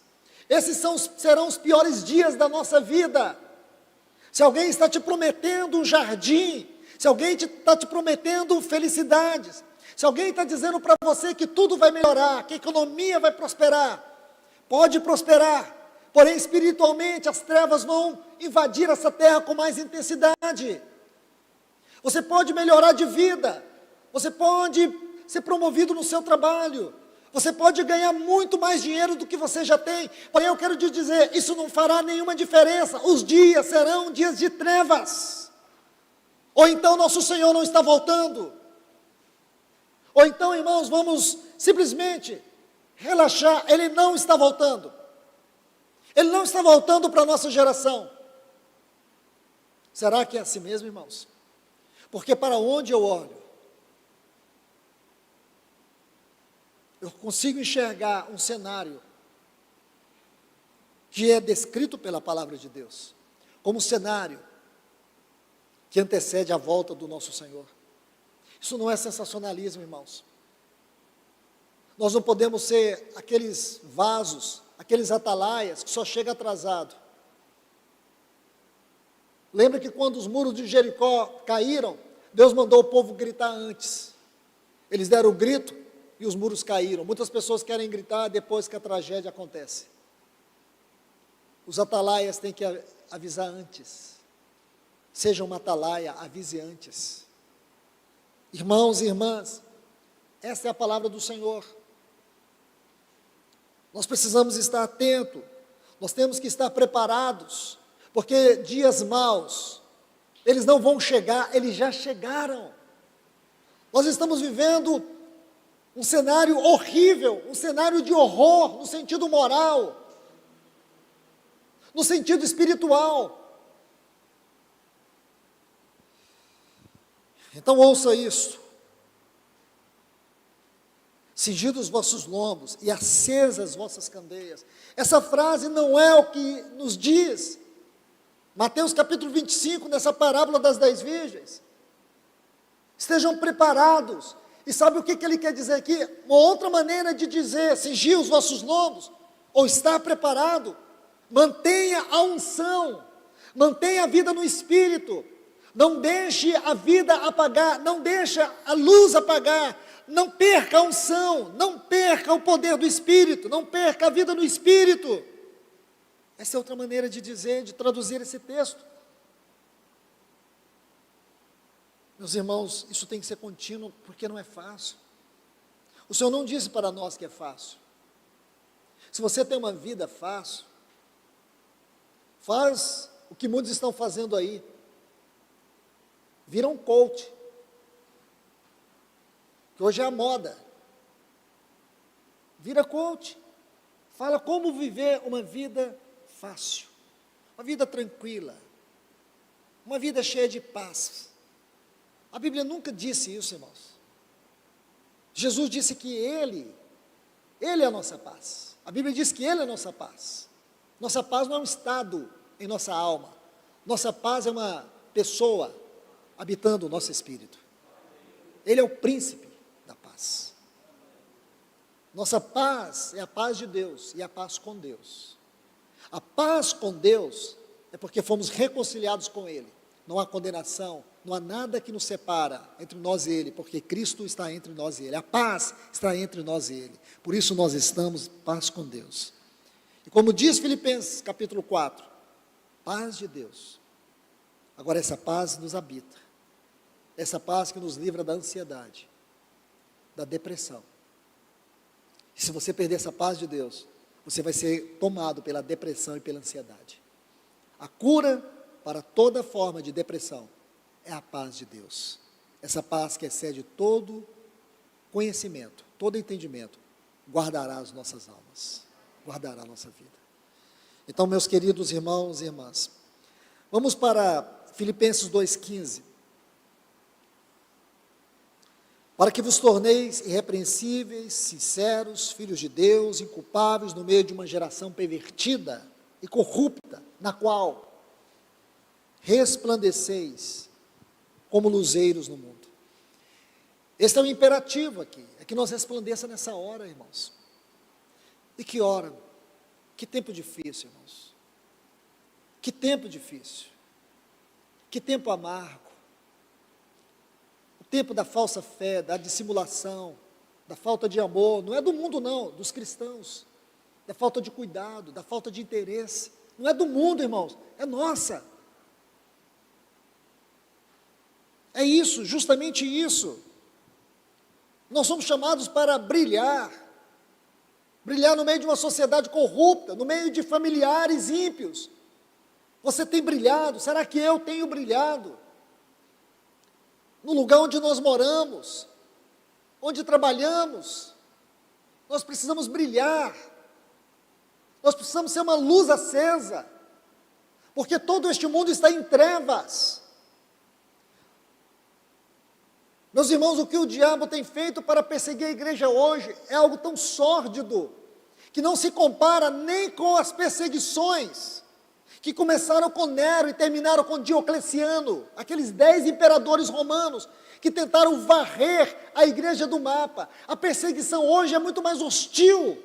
Esses serão os piores dias da nossa vida. Se alguém está te prometendo um jardim, se alguém está te prometendo felicidades, se alguém está dizendo para você que tudo vai melhorar, que a economia vai prosperar, pode prosperar, porém espiritualmente as trevas vão invadir essa terra com mais intensidade. Você pode melhorar de vida, você pode ser promovido no seu trabalho, você pode ganhar muito mais dinheiro do que você já tem, porém eu quero te dizer, isso não fará nenhuma diferença. Os dias serão dias de trevas. Ou então nosso Senhor não está voltando. Ou então, irmãos, vamos simplesmente relaxar, Ele não está voltando. Ele não está voltando para a nossa geração. Será que é assim mesmo, irmãos? Porque para onde eu olho, eu consigo enxergar um cenário que é descrito pela palavra de Deus, como um cenário que antecede a volta do nosso Senhor. Isso não é sensacionalismo, irmãos. Nós não podemos ser aqueles vasos, aqueles atalaias que só chega atrasado. Lembra que quando os muros de Jericó caíram, Deus mandou o povo gritar antes. Eles deram o grito e os muros caíram. Muitas pessoas querem gritar depois que a tragédia acontece. Os atalaias têm que avisar antes. Seja uma atalaia, avise antes. Irmãos e irmãs, essa é a palavra do Senhor. Nós precisamos estar atentos, nós temos que estar preparados, porque dias maus, eles não vão chegar, eles já chegaram. Nós estamos vivendo um cenário horrível, um cenário de horror, no sentido moral, no sentido espiritual. Então ouça isso: cingidos os vossos lombos e acesas as vossas candeias. Essa frase não é o que nos diz Mateus capítulo 25, nessa parábola das 10 virgens. Estejam preparados. E sabe o que ele quer dizer aqui? Uma outra maneira de dizer cingir os vossos lombos, ou estar preparado. Mantenha a unção, mantenha a vida no Espírito. Não deixe a vida apagar, não deixe a luz apagar, não perca a unção, não perca o poder do Espírito, não perca a vida no Espírito. Essa é outra maneira de dizer, de traduzir esse texto. Meus irmãos, isso tem que ser contínuo, porque não é fácil. O Senhor não disse para nós que é fácil. Se você tem uma vida fácil, faz o que muitos estão fazendo aí. Vira um coach, que hoje é a moda. Vira coach, fala como viver uma vida fácil, uma vida tranquila, uma vida cheia de paz. A Bíblia nunca disse isso, irmãos. Jesus disse que Ele é a nossa paz. A Bíblia diz que Ele é a nossa paz. Nossa paz não é um estado em nossa alma. Nossa paz é uma pessoa habitando o nosso espírito. Ele é o príncipe da paz. Nossa paz é a paz de Deus e a paz com Deus. A paz com Deus é porque fomos reconciliados com Ele. Não há condenação, não há nada que nos separa entre nós e Ele, porque Cristo está entre nós e Ele. A paz está entre nós e Ele. Por isso nós estamos em paz com Deus. E como diz Filipenses capítulo 4, paz de Deus. Agora essa paz nos habita. Essa paz que nos livra da ansiedade, da depressão. E se você perder essa paz de Deus, você vai ser tomado pela depressão e pela ansiedade. A cura para toda forma de depressão é a paz de Deus. Essa paz que excede todo conhecimento, todo entendimento, guardará as nossas almas, guardará a nossa vida. Então, meus queridos irmãos e irmãs, vamos para Filipenses 2,15. Para que vos torneis irrepreensíveis, sinceros, filhos de Deus, inculpáveis no meio de uma geração pervertida e corrupta, na qual resplandeceis como luzeiros no mundo. Esse é o imperativo aqui, é que nós resplandeça nessa hora, irmãos. E que hora, que tempo difícil, irmãos. Que tempo difícil, que tempo amargo. O tempo da falsa fé, da dissimulação, da falta de amor, não é do mundo não, dos cristãos, da falta de cuidado, da falta de interesse, não é do mundo, irmãos, é nossa. É isso, justamente isso. Nós somos chamados para brilhar no meio de uma sociedade corrupta, no meio de familiares ímpios. Você tem brilhado? Será que eu tenho brilhado? No lugar onde nós moramos, onde trabalhamos, nós precisamos brilhar, nós precisamos ser uma luz acesa, porque todo este mundo está em trevas. Meus irmãos, o que o diabo tem feito para perseguir a igreja hoje é algo tão sórdido, que não se compara nem com as perseguições que começaram com Nero e terminaram com Diocleciano, aqueles 10 imperadores romanos que tentaram varrer a igreja do mapa. A perseguição hoje é muito mais hostil,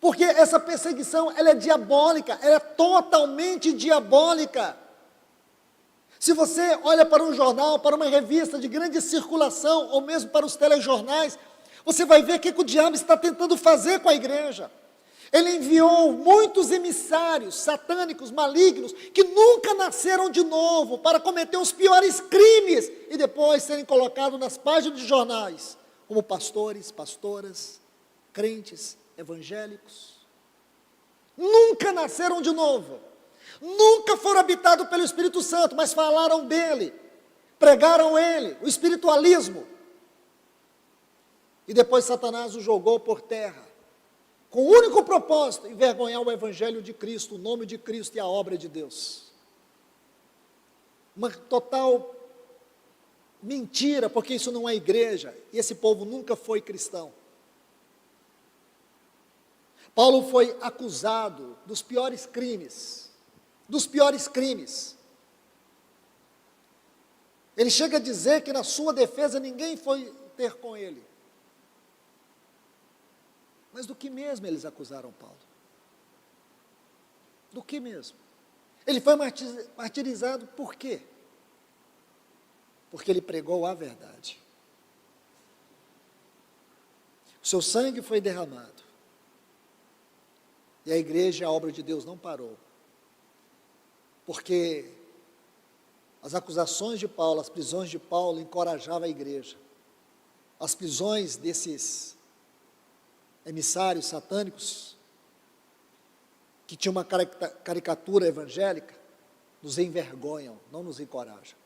porque essa perseguição, ela é diabólica, ela é totalmente diabólica. Se você olha para um jornal, para uma revista de grande circulação, ou mesmo para os telejornais, você vai ver o que o diabo está tentando fazer com a igreja. Ele enviou muitos emissários satânicos, malignos, que nunca nasceram de novo, para cometer os piores crimes, e depois serem colocados nas páginas de jornais, como pastores, pastoras, crentes, evangélicos. Nunca nasceram de novo, nunca foram habitados pelo Espírito Santo, mas falaram dele, pregaram ele, o espiritualismo. E depois Satanás o jogou por terra, com o único propósito, envergonhar o Evangelho de Cristo, o nome de Cristo e a obra de Deus. Uma total mentira, porque isso não é igreja, e esse povo nunca foi cristão. Paulo foi acusado dos piores crimes, Ele chega a dizer que na sua defesa ninguém foi ter com ele. Mas do que mesmo eles acusaram Paulo? Do que mesmo? Ele foi martirizado por quê? Porque ele pregou a verdade. O seu sangue foi derramado. E a igreja, a obra de Deus não parou. Porque as acusações de Paulo, as prisões de Paulo encorajavam a igreja. As prisões desses emissários satânicos, que tinham uma caricatura evangélica, nos envergonham, não nos encorajam.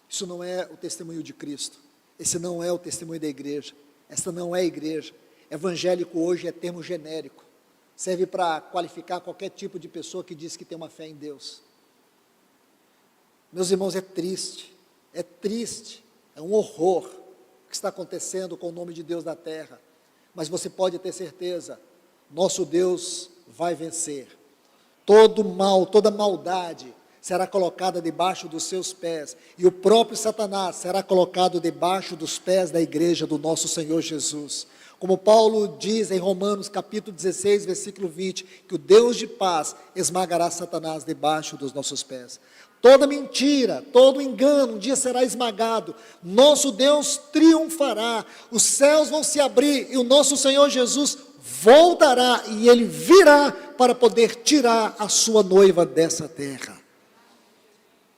Isso não é o testemunho de Cristo, esse não é o testemunho da igreja, essa não é a igreja. Evangélico hoje é termo genérico, serve para qualificar qualquer tipo de pessoa que diz que tem uma fé em Deus. Meus irmãos, é triste, é um horror o que está acontecendo com o nome de Deus na terra. Mas você pode ter certeza, nosso Deus vai vencer. Todo mal, toda maldade será colocada debaixo dos seus pés, e o próprio Satanás será colocado debaixo dos pés da igreja do nosso Senhor Jesus. Como Paulo diz em Romanos capítulo 16, versículo 20, que o Deus de paz esmagará Satanás debaixo dos nossos pés. Toda mentira, todo engano, um dia será esmagado. Nosso Deus triunfará, os céus vão se abrir, e o nosso Senhor Jesus voltará, e Ele virá para poder tirar a sua noiva dessa terra.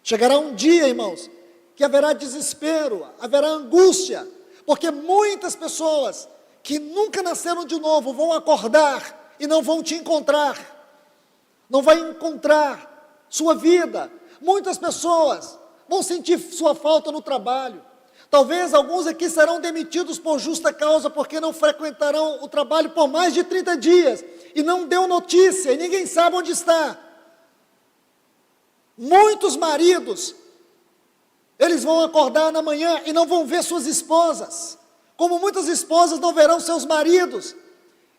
Chegará um dia, irmãos, que haverá desespero, haverá angústia, porque muitas pessoas que nunca nasceram de novo vão acordar e não vão te encontrar, não vai encontrar sua vida. Muitas pessoas vão sentir sua falta no trabalho, Talvez alguns aqui serão demitidos por justa causa, porque não frequentarão o trabalho por mais de 30 dias, e não deu notícia, e ninguém sabe onde está. Muitos maridos, eles vão acordar na manhã e não vão ver suas esposas, como muitas esposas não verão seus maridos,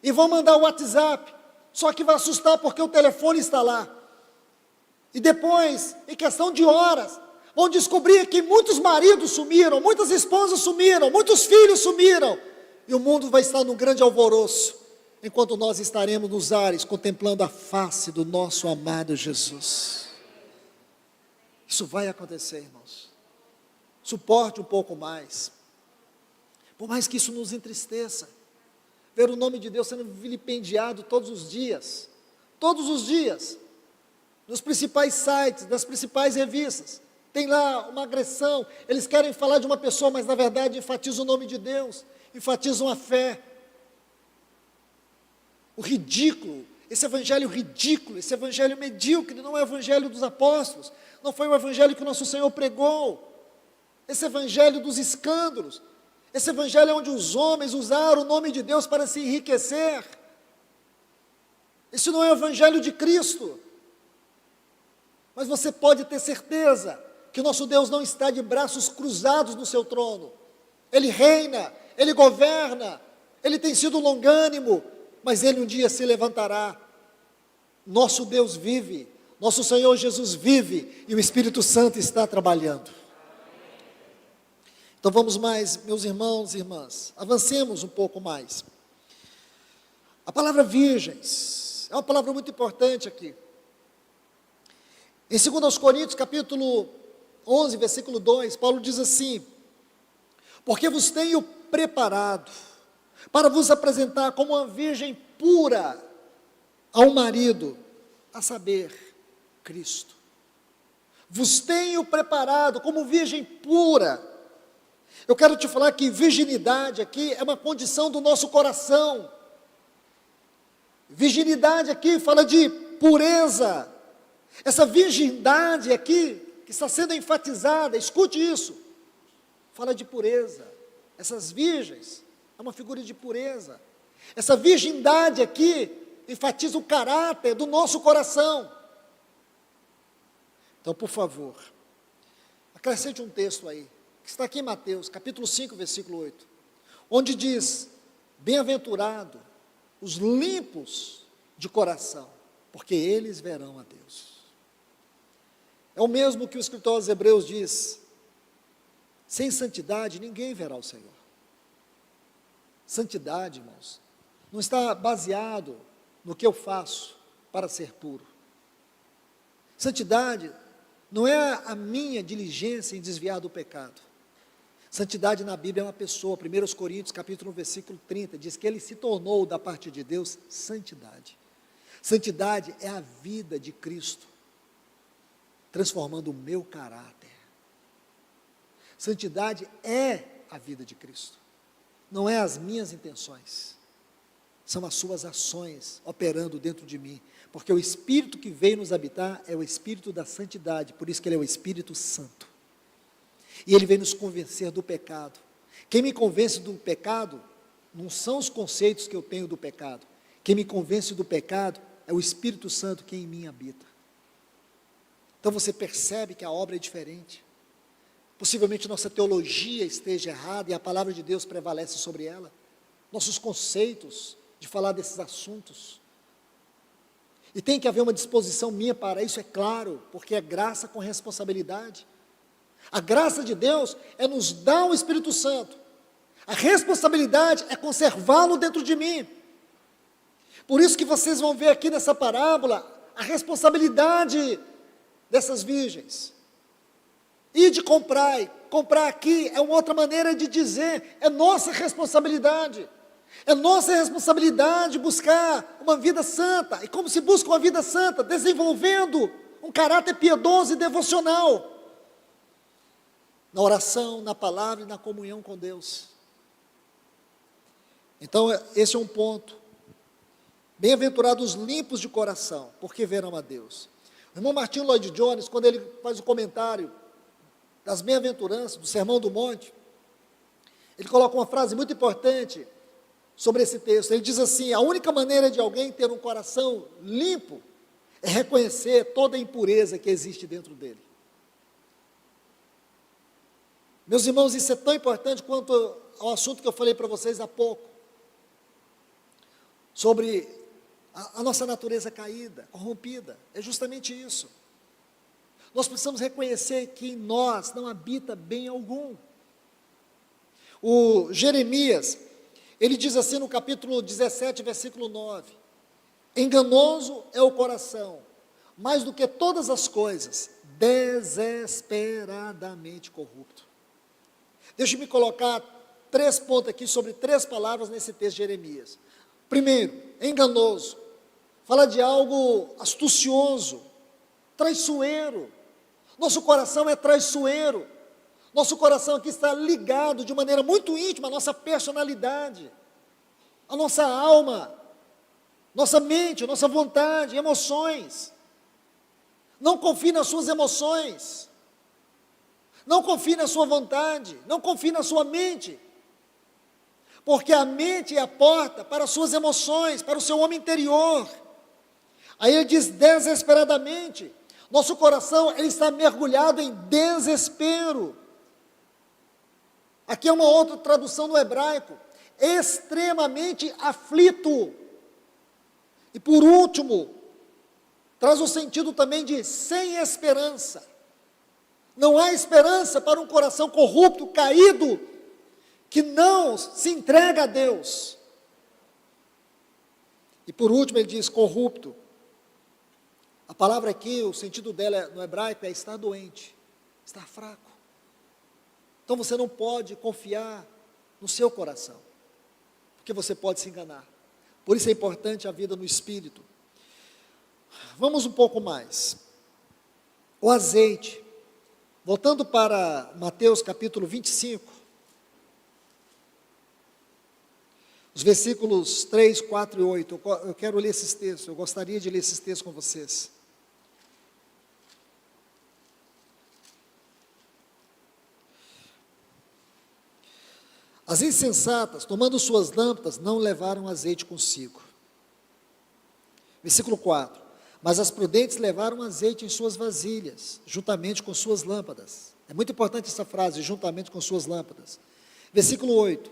e vão mandar o WhatsApp, só que vai assustar porque o telefone está lá. E depois, em questão de horas, vão descobrir que muitos maridos sumiram, muitas esposas sumiram, muitos filhos sumiram, e o mundo vai estar num grande alvoroço, enquanto nós estaremos nos ares, contemplando a face do nosso amado Jesus. Isso vai acontecer, irmãos. Suporte um pouco mais, por mais que isso nos entristeça, ver o nome de Deus sendo vilipendiado todos os dias, nos principais sites, nas principais revistas, tem lá uma agressão, eles querem falar de uma pessoa, mas na verdade enfatizam o nome de Deus, enfatizam a fé, o ridículo, esse evangelho ridículo, esse evangelho medíocre, não é o evangelho dos apóstolos, não foi o evangelho que o nosso Senhor pregou, esse evangelho dos escândalos, esse evangelho onde os homens usaram o nome de Deus para se enriquecer, esse não é o evangelho de Cristo. Mas você pode ter certeza que o nosso Deus não está de braços cruzados no seu trono, Ele reina, Ele governa, Ele tem sido longânimo, mas Ele um dia se levantará. Nosso Deus vive, nosso Senhor Jesus vive, e o Espírito Santo está trabalhando. Então vamos mais, meus irmãos e irmãs, avancemos um pouco mais. A palavra virgens é uma palavra muito importante aqui. Em 2 Coríntios, capítulo 11, versículo 2, Paulo diz assim: porque vos tenho preparado para vos apresentar como uma virgem pura ao marido, a saber, Cristo. Vos tenho preparado como virgem pura. Eu quero te falar que virginidade aqui é uma condição do nosso coração. Virginidade aqui fala de pureza. Essa virgindade aqui, que está sendo enfatizada, escute isso, fala de pureza. Essas virgens, é uma figura de pureza. Essa virgindade aqui, enfatiza o caráter do nosso coração. Então, por favor, acrescente um texto aí, que está aqui em Mateus, capítulo 5, versículo 8, onde diz: bem-aventurado os limpos de coração, porque eles verão a Deus. É o mesmo que o escritor aos Hebreus diz: sem santidade ninguém verá o Senhor. Santidade, irmãos, não está baseado no que eu faço para ser puro. Santidade não é a minha diligência em desviar do pecado. Santidade na Bíblia é uma pessoa. 1 Coríntios, capítulo 1, versículo 30, diz que ele se tornou da parte de Deus santidade. Santidade é a vida de Cristo, transformando o meu caráter. Santidade é a vida de Cristo, não é as minhas intenções, são as suas ações operando dentro de mim, porque o Espírito que veio nos habitar é o Espírito da santidade, por isso que Ele é o Espírito Santo, e Ele vem nos convencer do pecado. Quem me convence do pecado, não são os conceitos que eu tenho do pecado, quem me convence do pecado é o Espírito Santo que em mim habita. Então você percebe que a obra é diferente. Possivelmente nossa teologia esteja errada e a palavra de Deus prevalece sobre ela. Nossos conceitos de falar desses assuntos. E tem que haver uma disposição minha para isso, é claro, porque é graça com responsabilidade. A graça de Deus é nos dar o Espírito Santo. A responsabilidade é conservá-lo dentro de mim. Por isso que vocês vão ver aqui nessa parábola a responsabilidade dessas virgens. E de comprar aqui é uma outra maneira de dizer, é nossa responsabilidade. É nossa responsabilidade buscar uma vida santa. E como se busca uma vida santa? Desenvolvendo um caráter piedoso e devocional. Na oração, na palavra e na comunhão com Deus. Então, esse é um ponto. Bem-aventurados os limpos de coração, porque verão a Deus. O irmão Martin Lloyd Jones, quando ele faz o comentário das bem-aventuranças, do Sermão do Monte, Ele coloca uma frase muito importante sobre esse texto. Ele diz assim: a única maneira de alguém ter um coração limpo é reconhecer toda a impureza que existe dentro dele. Meus irmãos, isso é tão importante quanto ao assunto que eu falei para vocês há pouco, sobre a nossa natureza caída, corrompida. É justamente isso. Nós precisamos reconhecer que em nós não habita bem algum. O Jeremias, ele diz assim no capítulo 17, versículo 9: enganoso é o coração, mais do que todas as coisas, desesperadamente corrupto. Deixe-me colocar 3 pontos aqui sobre 3 palavras nesse texto de Jeremias. Primeiro, enganoso. Fala de algo astucioso, traiçoeiro. Nosso coração é traiçoeiro. Nosso coração aqui está ligado de maneira muito íntima à nossa personalidade, à nossa alma, nossa mente, nossa vontade, emoções. Não confie nas suas emoções. Não confie na sua vontade, não confie na sua mente, porque a mente é a porta para as suas emoções, para o seu homem interior. Aí ele diz desesperadamente, nosso coração ele está mergulhado em desespero. Aqui é uma outra tradução no hebraico, extremamente aflito. E por último, traz o sentido também de sem esperança. Não há esperança para um coração corrupto, caído, que não se entrega a Deus. E por último ele diz corrupto. A palavra aqui, o sentido dela no hebraico é estar doente, estar fraco. Então você não pode confiar no seu coração, porque você pode se enganar. Por isso é importante a vida no Espírito. Vamos um pouco mais. O azeite. Voltando para Mateus capítulo 25, os versículos 3, 4 e 8, eu quero ler esses textos, eu gostaria de ler esses textos com vocês. As insensatas, tomando suas lâmpadas, não levaram azeite consigo. Versículo 4. Mas as prudentes levaram azeite em suas vasilhas, juntamente com suas lâmpadas. É muito importante essa frase, juntamente com suas lâmpadas. Versículo 8.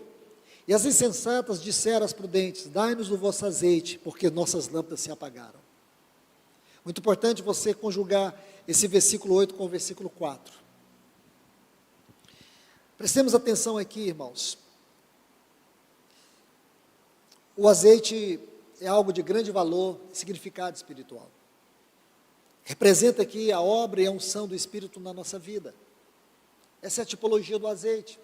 E as insensatas disseram às prudentes: dai-nos o vosso azeite, porque nossas lâmpadas se apagaram. Muito importante você conjugar esse versículo 8 com o versículo 4. Prestemos atenção aqui, irmãos. O azeite é algo de grande valor e significado espiritual. Representa aqui a obra e a unção do Espírito na nossa vida. Essa é a tipologia do azeite.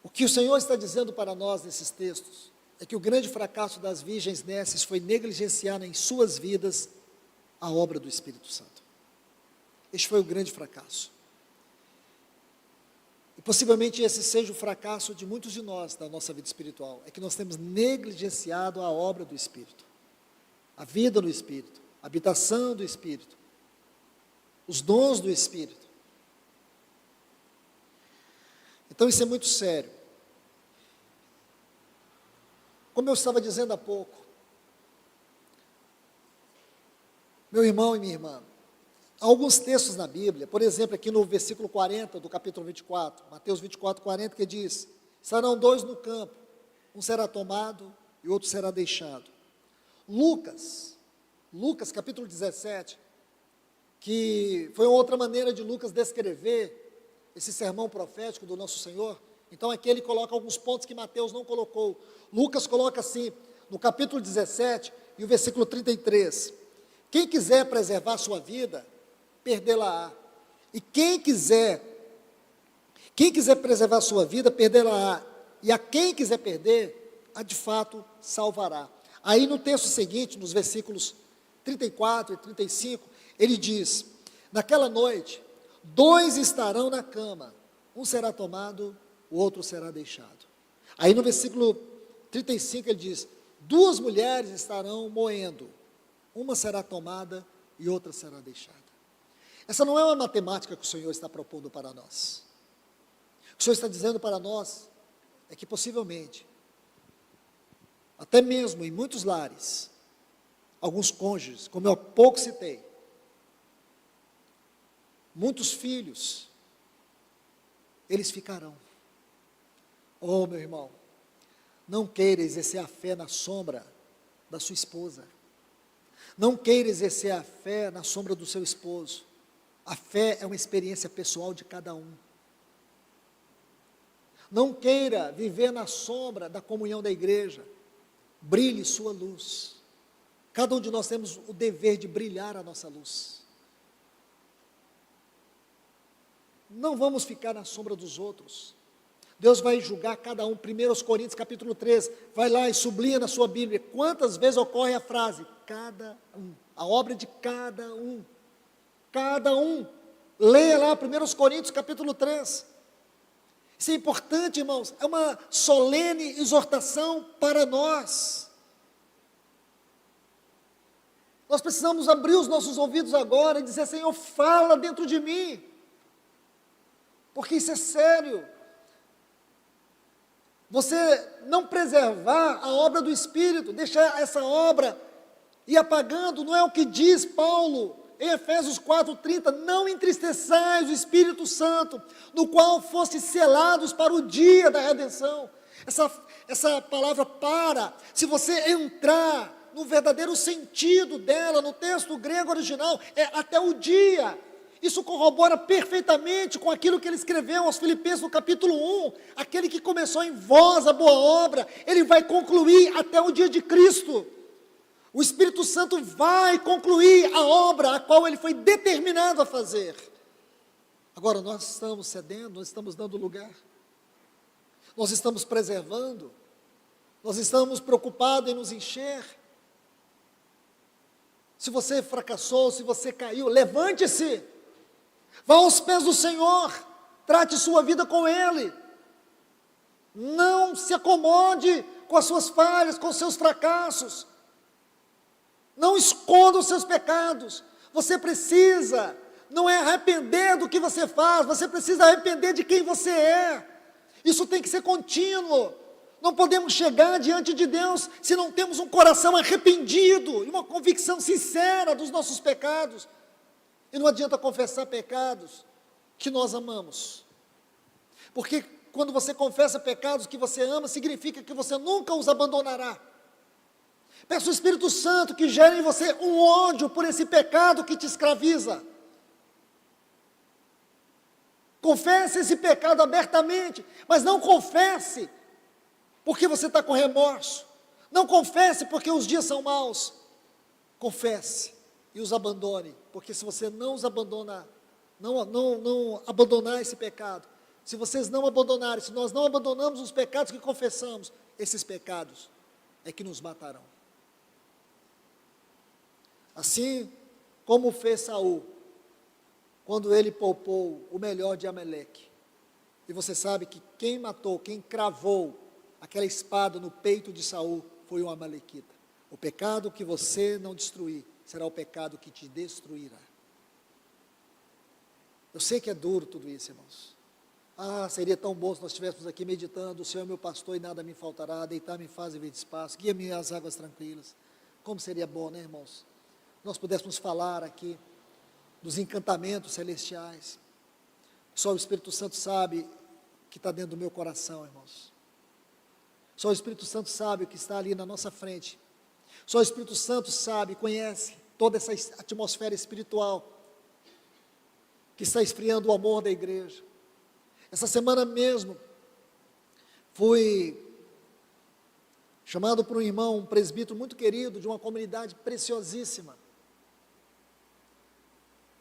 O que o Senhor está dizendo para nós nesses textos é que o grande fracasso das virgens nécias foi negligenciar em suas vidas a obra do Espírito Santo. Este foi o grande fracasso. E possivelmente esse seja o fracasso de muitos de nós na nossa vida espiritual, é que nós temos negligenciado a obra do Espírito, a vida no Espírito, a habitação do Espírito, os dons do Espírito. Então isso é muito sério. Como eu estava dizendo há pouco, meu irmão e minha irmã, há alguns textos na Bíblia, por exemplo, aqui no versículo 40 do capítulo 24, Mateus 24, 40, que diz: estarão 2 no campo, um será tomado e outro será deixado. Lucas capítulo 17, que foi outra maneira de Lucas descrever esse sermão profético do nosso Senhor. Então aqui ele coloca alguns pontos que Mateus não colocou. Lucas coloca assim, no capítulo 17 e o versículo 33, quem quiser preservar sua vida, perdê-la-á. E quem quiser preservar sua vida, perdê-la-á. E a quem quiser perder, a de fato salvará. Aí no texto seguinte, nos versículos 34 e 35, ele diz: naquela noite, 2 estarão na cama, um será tomado, o outro será deixado. Aí no versículo 35 ele diz: 2 mulheres estarão moendo, uma será tomada e outra será deixada. Essa não é uma matemática que o Senhor está propondo para nós. O que o Senhor está dizendo para nós é que possivelmente, até mesmo em muitos lares, alguns cônjuges, como eu há pouco citei, muitos filhos, eles ficarão. Oh, meu irmão, não queira exercer a fé na sombra da sua esposa. Não queira exercer a fé na sombra do seu esposo. A fé é uma experiência pessoal de cada um. Não queira viver na sombra da comunhão da igreja. Brilhe sua luz. Cada um de nós temos o dever de brilhar a nossa luz. Não vamos ficar na sombra dos outros. Deus vai julgar cada um. 1 Coríntios capítulo 3, vai lá e sublinha na sua Bíblia, quantas vezes ocorre a frase, cada um, a obra de cada um, leia lá 1 Coríntios capítulo 3, isso é importante, irmãos, é uma solene exortação para nós. Nós precisamos abrir os nossos ouvidos agora e dizer, Senhor, fala dentro de mim, porque isso é sério. Você não preservar a obra do Espírito, deixar essa obra ir apagando, não é o que diz Paulo em Efésios 4:30, não entristeçais o Espírito Santo, no qual fostes selados para o dia da redenção. Essa palavra para, se você entrar no verdadeiro sentido dela, no texto grego original, é até o dia. Isso corrobora perfeitamente com aquilo que ele escreveu aos Filipenses no capítulo 1, aquele que começou em vós a boa obra, ele vai concluir até o dia de Cristo. O Espírito Santo vai concluir a obra a qual ele foi determinado a fazer. Agora, nós estamos cedendo, nós estamos dando lugar, nós estamos preservando, nós estamos preocupados em nos encher. Se você fracassou, se você caiu, levante-se, vá aos pés do Senhor, trate sua vida com Ele, não se acomode com as suas falhas, com os seus fracassos, não esconda os seus pecados. Você precisa, não é arrepender do que você faz, você precisa arrepender de quem você é. Isso tem que ser contínuo. Não podemos chegar diante de Deus se não temos um coração arrependido e uma convicção sincera dos nossos pecados. E não adianta confessar pecados que nós amamos, porque quando você confessa pecados que você ama, significa que você nunca os abandonará. Peça ao Espírito Santo que gere em você um ódio por esse pecado que te escraviza. Confesse esse pecado abertamente, mas não confesse porque você está com remorso. Não confesse porque os dias são maus. Confesse e os abandone, porque se você não os abandonar, não abandonar esse pecado, se vocês não abandonarem, se nós não abandonamos os pecados que confessamos, esses pecados é que nos matarão. Assim como fez Saul, quando ele poupou o melhor de Amaleque. E você sabe que quem matou, quem cravou aquela espada no peito de Saul foi um amalequita. O pecado que você não destruir será o pecado que te destruirá. Eu sei que é duro tudo isso, irmãos. Seria tão bom se nós estivéssemos aqui meditando, o Senhor é meu pastor e nada me faltará, deitar-me em fase de espaço, guia-me às águas tranquilas. Como seria bom, né, irmãos? Nós pudéssemos falar aqui dos encantamentos celestiais. Só o Espírito Santo sabe o que está dentro do meu coração, irmãos. Só o Espírito Santo sabe o que está ali na nossa frente. Só o Espírito Santo sabe, conhece toda essa atmosfera espiritual que está esfriando o amor da igreja. Essa semana mesmo, fui chamado por um irmão, um presbítero muito querido, de uma comunidade preciosíssima,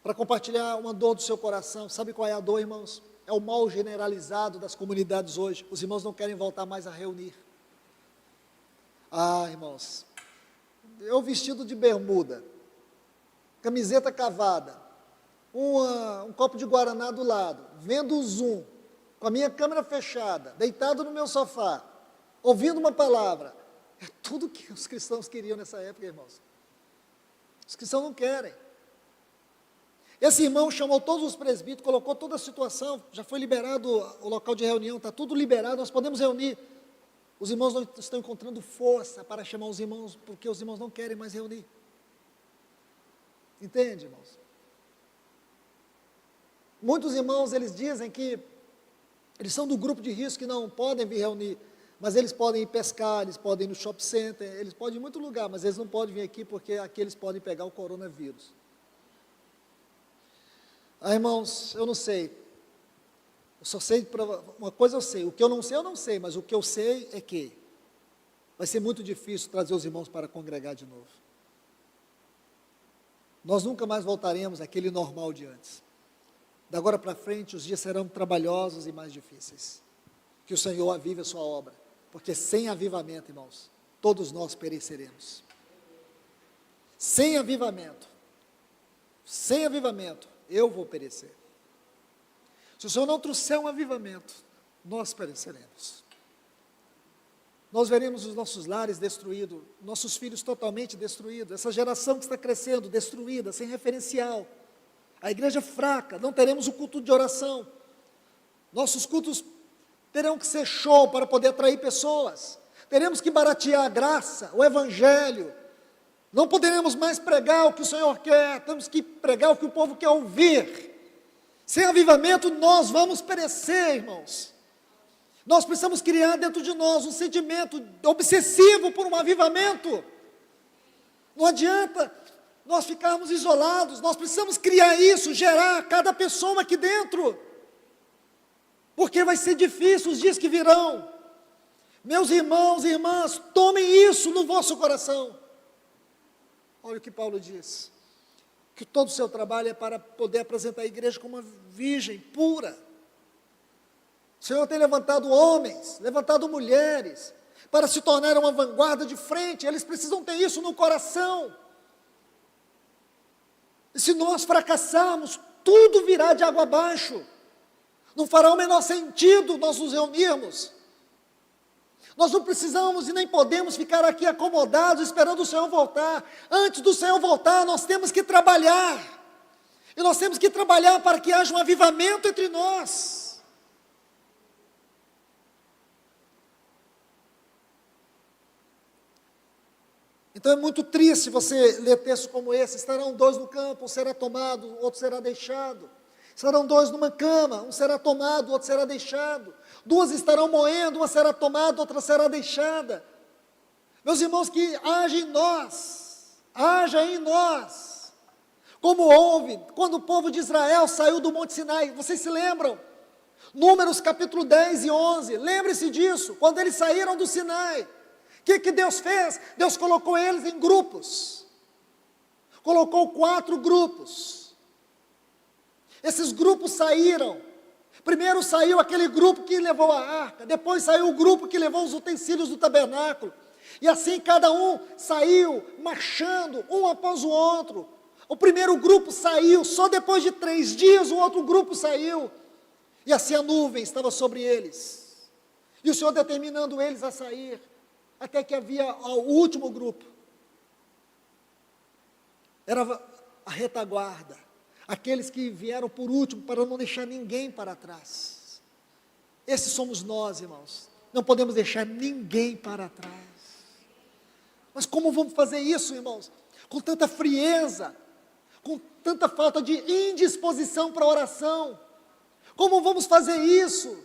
para compartilhar uma dor do seu coração. Sabe qual é a dor, irmãos? É o mal generalizado das comunidades hoje. Os irmãos não querem voltar mais a reunir. Irmãos, eu vestido de bermuda, camiseta cavada, um copo de guaraná do lado, vendo o Zoom, com a minha câmera fechada, deitado no meu sofá, ouvindo uma palavra. É tudo que os cristãos queriam nessa época, irmãos. Os cristãos não querem. Esse irmão chamou todos os presbíteros, colocou toda a situação, já foi liberado o local de reunião, está tudo liberado, nós podemos reunir. Os irmãos não estão encontrando força para chamar os irmãos, porque os irmãos não querem mais reunir. Entende, irmãos? Muitos irmãos, eles dizem que eles são do grupo de risco que não podem vir reunir, mas eles podem ir pescar, eles podem ir no shopping center, eles podem ir em muito lugar, mas eles não podem vir aqui porque aqui eles podem pegar o coronavírus. Irmãos, eu não sei. Eu só sei, uma coisa eu sei, o que eu não sei, mas o que eu sei é que vai ser muito difícil trazer os irmãos para congregar de novo. Nós nunca mais voltaremos àquele normal de antes. Da agora para frente, os dias serão trabalhosos e mais difíceis. Que o Senhor avive a sua obra, porque sem avivamento, irmãos, todos nós pereceremos. Sem avivamento, eu vou perecer. Se o Senhor não trouxer um avivamento, nós pereceremos. Nós veremos os nossos lares destruídos, nossos filhos totalmente destruídos, essa geração que está crescendo, destruída, sem referencial, a igreja fraca, não teremos o culto de oração, nossos cultos terão que ser show para poder atrair pessoas, teremos que baratear a graça, o evangelho, não poderemos mais pregar o que o Senhor quer, temos que pregar o que o povo quer ouvir. Sem avivamento nós vamos perecer, irmãos. Nós precisamos criar dentro de nós um sentimento obsessivo por um avivamento. Não adianta nós ficarmos isolados, nós precisamos criar isso, gerar cada pessoa aqui dentro. Porque vai ser difícil os dias que virão. Meus irmãos e irmãs, tomem isso no vosso coração. Olha o que Paulo diz. Que todo o seu trabalho é para poder apresentar a igreja como uma virgem pura. O Senhor tem levantado homens, levantado mulheres, para se tornar uma vanguarda de frente, eles precisam ter isso no coração. E se nós fracassarmos, tudo virá de água abaixo. Não fará o menor sentido nós nos reunirmos. Nós não precisamos e nem podemos ficar aqui acomodados esperando o Senhor voltar. Antes do Senhor voltar, nós temos que trabalhar. E nós temos que trabalhar para que haja um avivamento entre nós. Então é muito triste você ler textos como esse. Estarão dois no campo, um será tomado, outro será deixado. Estarão dois numa cama, um será tomado, outro será deixado. Duas estarão moendo, uma será tomada, outra será deixada. Meus irmãos, que haja em nós, como houve quando o povo de Israel saiu do Monte Sinai. Vocês se lembram? Números capítulo 10 e 11, lembre-se disso, quando eles saíram do Sinai. O que Deus fez? Deus colocou eles em grupos, colocou 4 grupos. Esses grupos saíram. Primeiro saiu aquele grupo que levou a arca, depois saiu o grupo que levou os utensílios do tabernáculo, e assim cada um saiu marchando, um após o outro. O primeiro grupo saiu, só depois de 3 dias o outro grupo saiu, e assim a nuvem estava sobre eles, e o Senhor determinando eles a sair, até que havia o último grupo, era a retaguarda, aqueles que vieram por último, para não deixar ninguém para trás. Esses somos nós, irmãos. Não podemos deixar ninguém para trás. Mas como vamos fazer isso, irmãos? Com tanta frieza, com tanta falta de indisposição para a oração. Como vamos fazer isso?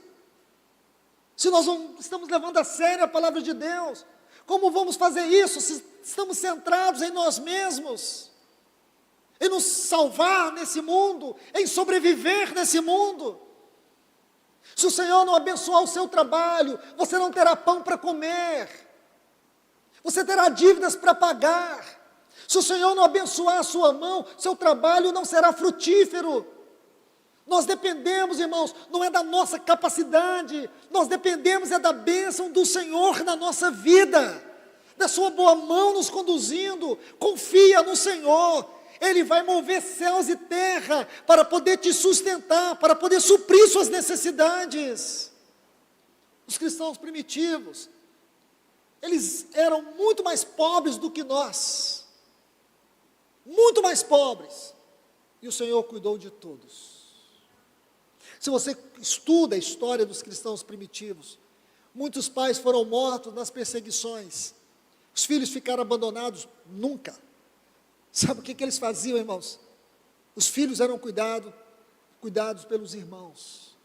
Se nós não estamos levando a sério a palavra de Deus. Como vamos fazer isso se estamos centrados em nós mesmos? Em nos salvar nesse mundo, em sobreviver nesse mundo. Se o Senhor não abençoar o seu trabalho, você não terá pão para comer, você terá dívidas para pagar. Se o Senhor não abençoar a sua mão, seu trabalho não será frutífero. Nós dependemos, irmãos, não é da nossa capacidade, nós dependemos é da bênção do Senhor na nossa vida, da sua boa mão nos conduzindo. Confia no Senhor. Ele vai mover céus e terra para poder te sustentar, para poder suprir suas necessidades. Os cristãos primitivos, eles eram muito mais pobres do que nós. Muito mais pobres. E o Senhor cuidou de todos. Se você estuda a história dos cristãos primitivos, muitos pais foram mortos nas perseguições. Os filhos ficaram abandonados? Nunca. Sabe o que eles faziam, irmãos? Os filhos eram cuidados pelos irmãos.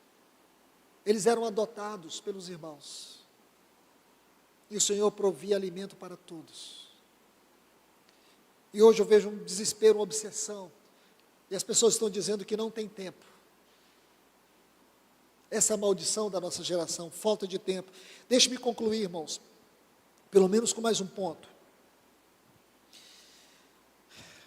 Eles eram adotados pelos irmãos. E o Senhor provia alimento para todos. E hoje eu vejo um desespero, uma obsessão. E as pessoas estão dizendo que não tem tempo. Essa é a maldição da nossa geração, falta de tempo. Deixe-me concluir, irmãos, pelo menos com mais um ponto.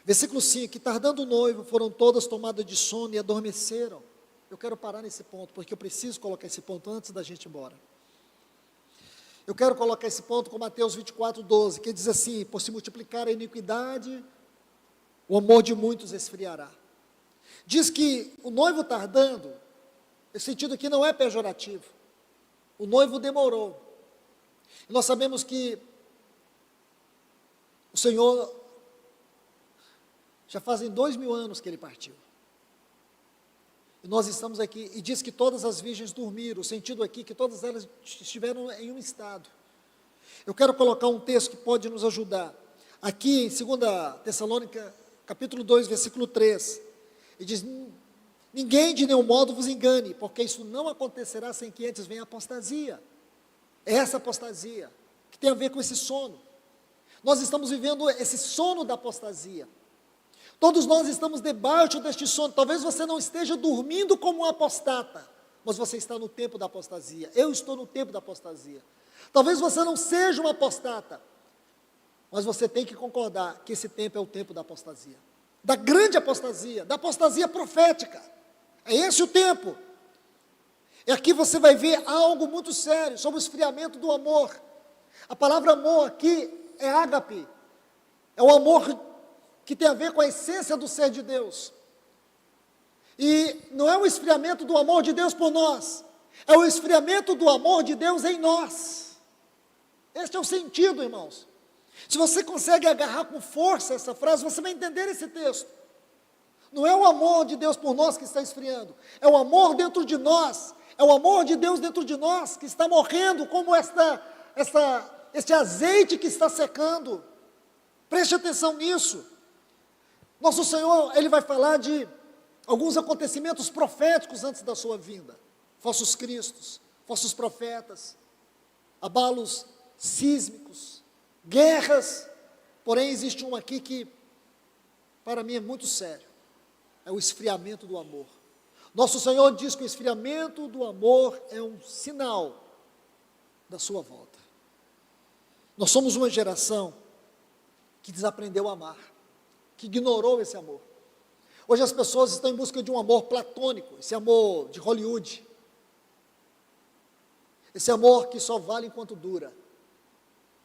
Versículo 5, que tardando o noivo, foram todas tomadas de sono e adormeceram. Eu quero parar nesse ponto, porque eu preciso colocar esse ponto antes da gente ir embora. Eu quero colocar esse ponto com Mateus 24, 12, que diz assim: por se multiplicar a iniquidade, o amor de muitos esfriará. Diz que o noivo tardando, esse sentido aqui não é pejorativo. O noivo demorou. E nós sabemos que o Senhor, já fazem 2000 anos que Ele partiu. E nós estamos aqui, e diz que todas as virgens dormiram, o sentido aqui que todas elas estiveram em um estado. Eu quero colocar um texto que pode nos ajudar. Aqui em 2 Tessalônica, capítulo 2, versículo 3, e diz: ninguém de nenhum modo vos engane, porque isso não acontecerá sem que antes venha a apostasia. É essa apostasia, que tem a ver com esse sono. Nós estamos vivendo esse sono da apostasia. Todos nós estamos debaixo deste sono. Talvez você não esteja dormindo como um apostata, mas você está no tempo da apostasia. Eu estou no tempo da apostasia. Talvez você não seja um apostata, mas você tem que concordar que esse tempo é o tempo da apostasia. Da grande apostasia, da apostasia profética. É esse o tempo. E aqui você vai ver algo muito sério sobre o esfriamento do amor. A palavra amor aqui é ágape. É o amor que tem a ver com a essência do ser de Deus. E não é o esfriamento do amor de Deus por nós, é o esfriamento do amor de Deus em nós. Este é o sentido, irmãos. Se você consegue agarrar com força essa frase, você vai entender esse texto. Não é o amor de Deus por nós que está esfriando, é o amor dentro de nós, é o amor de Deus dentro de nós que está morrendo, como este azeite que está secando. Preste atenção nisso. Nosso Senhor, Ele vai falar de alguns acontecimentos proféticos antes da sua vinda. Falsos cristos, falsos profetas, abalos sísmicos, guerras. Porém, existe um aqui que, para mim, é muito sério. É o esfriamento do amor. Nosso Senhor diz que o esfriamento do amor é um sinal da sua volta. Nós somos uma geração que desaprendeu a amar, que ignorou esse amor. Hoje as pessoas estão em busca de um amor platônico, esse amor de Hollywood, esse amor que só vale enquanto dura.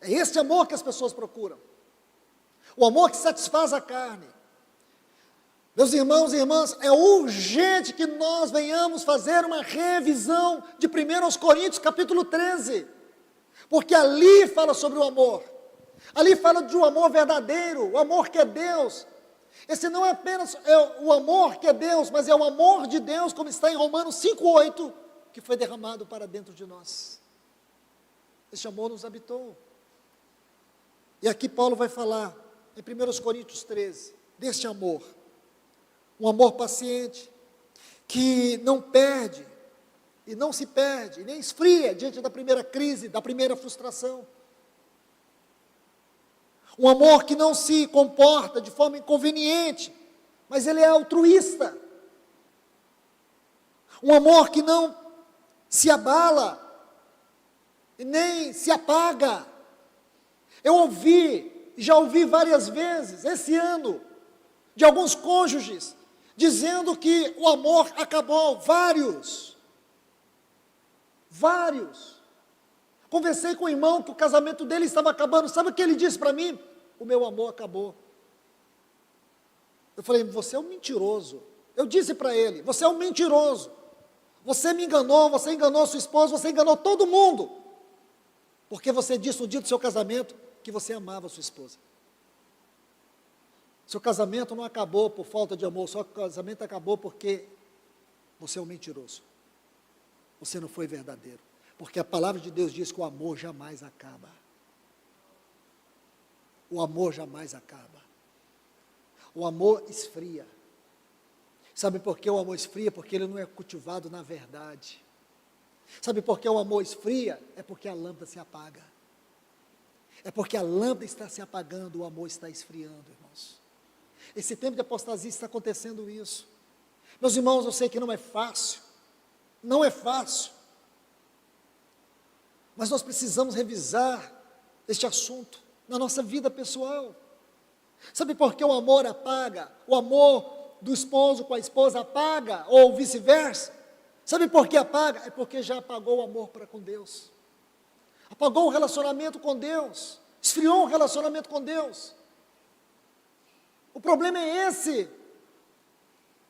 É esse amor que as pessoas procuram, o amor que satisfaz a carne. Meus irmãos e irmãs, é urgente que nós venhamos fazer uma revisão de 1 Coríntios capítulo 13, porque ali fala sobre o amor. Ali fala de um amor verdadeiro, o amor que é Deus. Esse não é apenas o amor que é Deus, mas é o amor de Deus, como está em Romanos 5,8, que foi derramado para dentro de nós. Esse amor nos habitou. E aqui Paulo vai falar, em 1 Coríntios 13, deste amor. Um amor paciente, que não perde, e não se perde, nem esfria diante da primeira crise, da primeira frustração. Um amor que não se comporta de forma inconveniente, mas ele é altruísta. Um amor que não se abala e nem se apaga. Eu já ouvi várias vezes esse ano, de alguns cônjuges, dizendo que o amor acabou. Vários. Conversei com um irmão que o casamento dele estava acabando. Sabe o que ele disse para mim? O meu amor acabou. Eu falei: você é um mentiroso. Eu disse para ele: você é um mentiroso. Você me enganou, você enganou sua esposa, você enganou todo mundo. Porque você disse no dia do seu casamento que você amava sua esposa. Seu casamento não acabou por falta de amor, seu casamento acabou porque você é um mentiroso. Você não foi verdadeiro. Porque a palavra de Deus diz que o amor jamais acaba. O amor jamais acaba. O amor esfria. Sabe por que o amor esfria? Porque ele não é cultivado na verdade. Sabe por que o amor esfria? É porque a lâmpada se apaga. É porque a lâmpada está se apagando, o amor está esfriando, irmãos. Esse tempo de apostasia está acontecendo isso. Meus irmãos, eu sei que não é fácil. Não é fácil. Mas nós precisamos revisar este assunto na nossa vida pessoal. Sabe por que o amor apaga? O amor do esposo com a esposa apaga, ou vice-versa? Sabe por que apaga? É porque já apagou o amor para com Deus. Apagou o relacionamento com Deus. Esfriou o relacionamento com Deus. O problema é esse.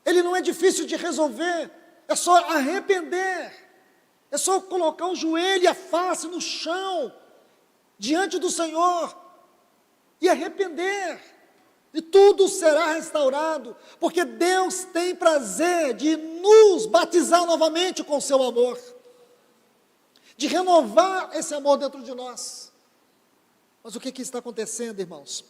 Ele não é difícil de resolver. É só arrepender. É só colocar o joelho e a face no chão, diante do Senhor, e arrepender. E tudo será restaurado, porque Deus tem prazer de nos batizar novamente com o seu amor, de renovar esse amor dentro de nós. Mas o que está acontecendo, irmãos?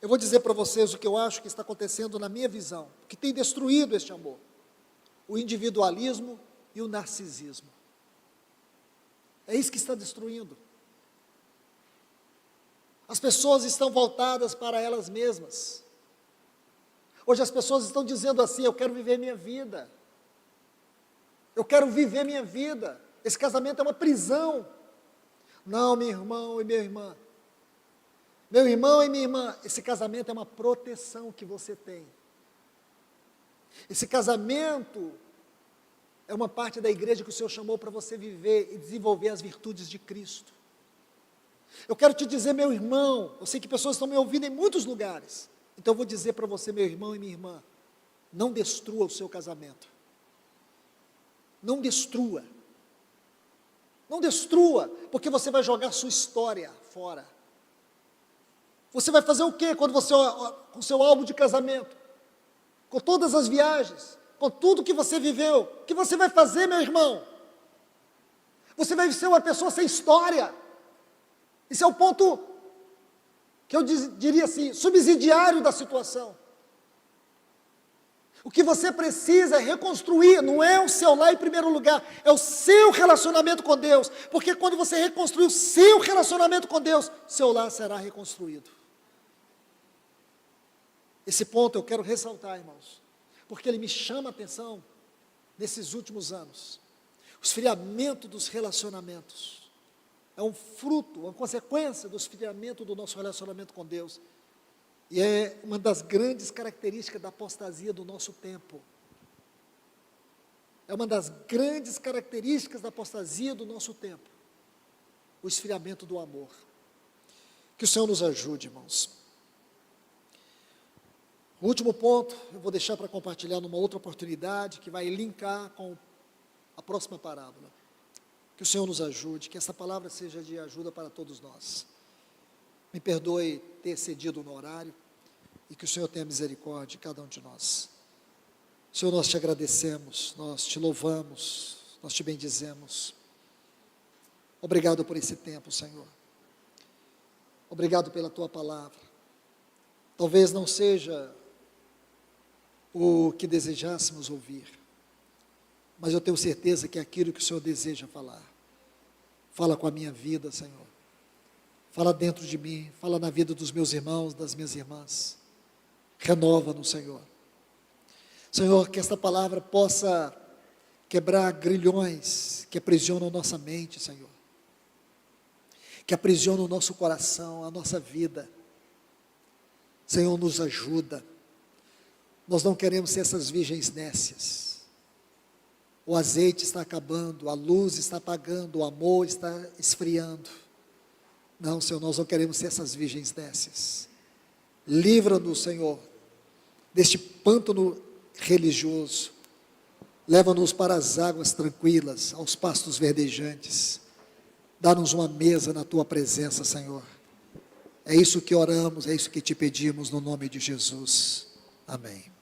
Eu vou dizer para vocês o que eu acho que está acontecendo na minha visão, que tem destruído este amor: o individualismo e o narcisismo. É isso que está destruindo. As pessoas estão voltadas para elas mesmas. Hoje as pessoas estão dizendo assim: eu quero viver minha vida. Eu quero viver minha vida. Esse casamento é uma prisão. Não, meu irmão e minha irmã. Meu irmão e minha irmã, esse casamento é uma proteção que você tem. Esse casamento é uma parte da igreja que o Senhor chamou para você viver e desenvolver as virtudes de Cristo. Eu quero te dizer, meu irmão, eu sei que pessoas estão me ouvindo em muitos lugares, então eu vou dizer para você, meu irmão e minha irmã: não destrua o seu casamento. Não destrua. Não destrua, porque você vai jogar sua história fora. Você vai fazer o quê quando você, com o seu álbum de casamento, com todas as viagens, com tudo que você viveu? O que você vai fazer, meu irmão? Você vai ser uma pessoa sem história. Esse é o ponto que eu diria assim, subsidiário da situação. O que você precisa é reconstruir, não é o seu lar em primeiro lugar, é o seu relacionamento com Deus, porque quando você reconstruir o seu relacionamento com Deus, seu lar será reconstruído. Esse ponto eu quero ressaltar, irmãos, porque ele me chama a atenção nesses últimos anos. O esfriamento dos relacionamentos é um fruto, uma consequência do esfriamento do nosso relacionamento com Deus. E é uma das grandes características da apostasia do nosso tempo. É uma das grandes características da apostasia do nosso tempo. O esfriamento do amor. Que o Senhor nos ajude, irmãos. O último ponto, eu vou deixar para compartilhar numa outra oportunidade, que vai linkar com a próxima parábola. Que o Senhor nos ajude, que essa palavra seja de ajuda para todos nós. Me perdoe ter excedido no horário, e que o Senhor tenha misericórdia de cada um de nós. Senhor, nós te agradecemos, nós te louvamos, nós te bendizemos. Obrigado por esse tempo, Senhor. Obrigado pela tua palavra. Talvez não seja o que desejássemos ouvir, mas eu tenho certeza que é aquilo que o Senhor deseja falar. Fala com a minha vida, Senhor. Fala dentro de mim, fala na vida dos meus irmãos, das minhas irmãs. Renova-nos, Senhor. Senhor, que esta palavra possa quebrar grilhões que aprisionam nossa mente, Senhor. Que aprisionam o nosso coração, a nossa vida. Senhor, nos ajuda. Nós não queremos ser essas virgens nécias. O azeite está acabando, a luz está apagando, o amor está esfriando. Não, Senhor, nós não queremos ser essas virgens nécias. Livra-nos, Senhor, deste pântano religioso. Leva-nos para as águas tranquilas, aos pastos verdejantes. Dá-nos uma mesa na Tua presença, Senhor. É isso que oramos, é isso que te pedimos no nome de Jesus. Amém.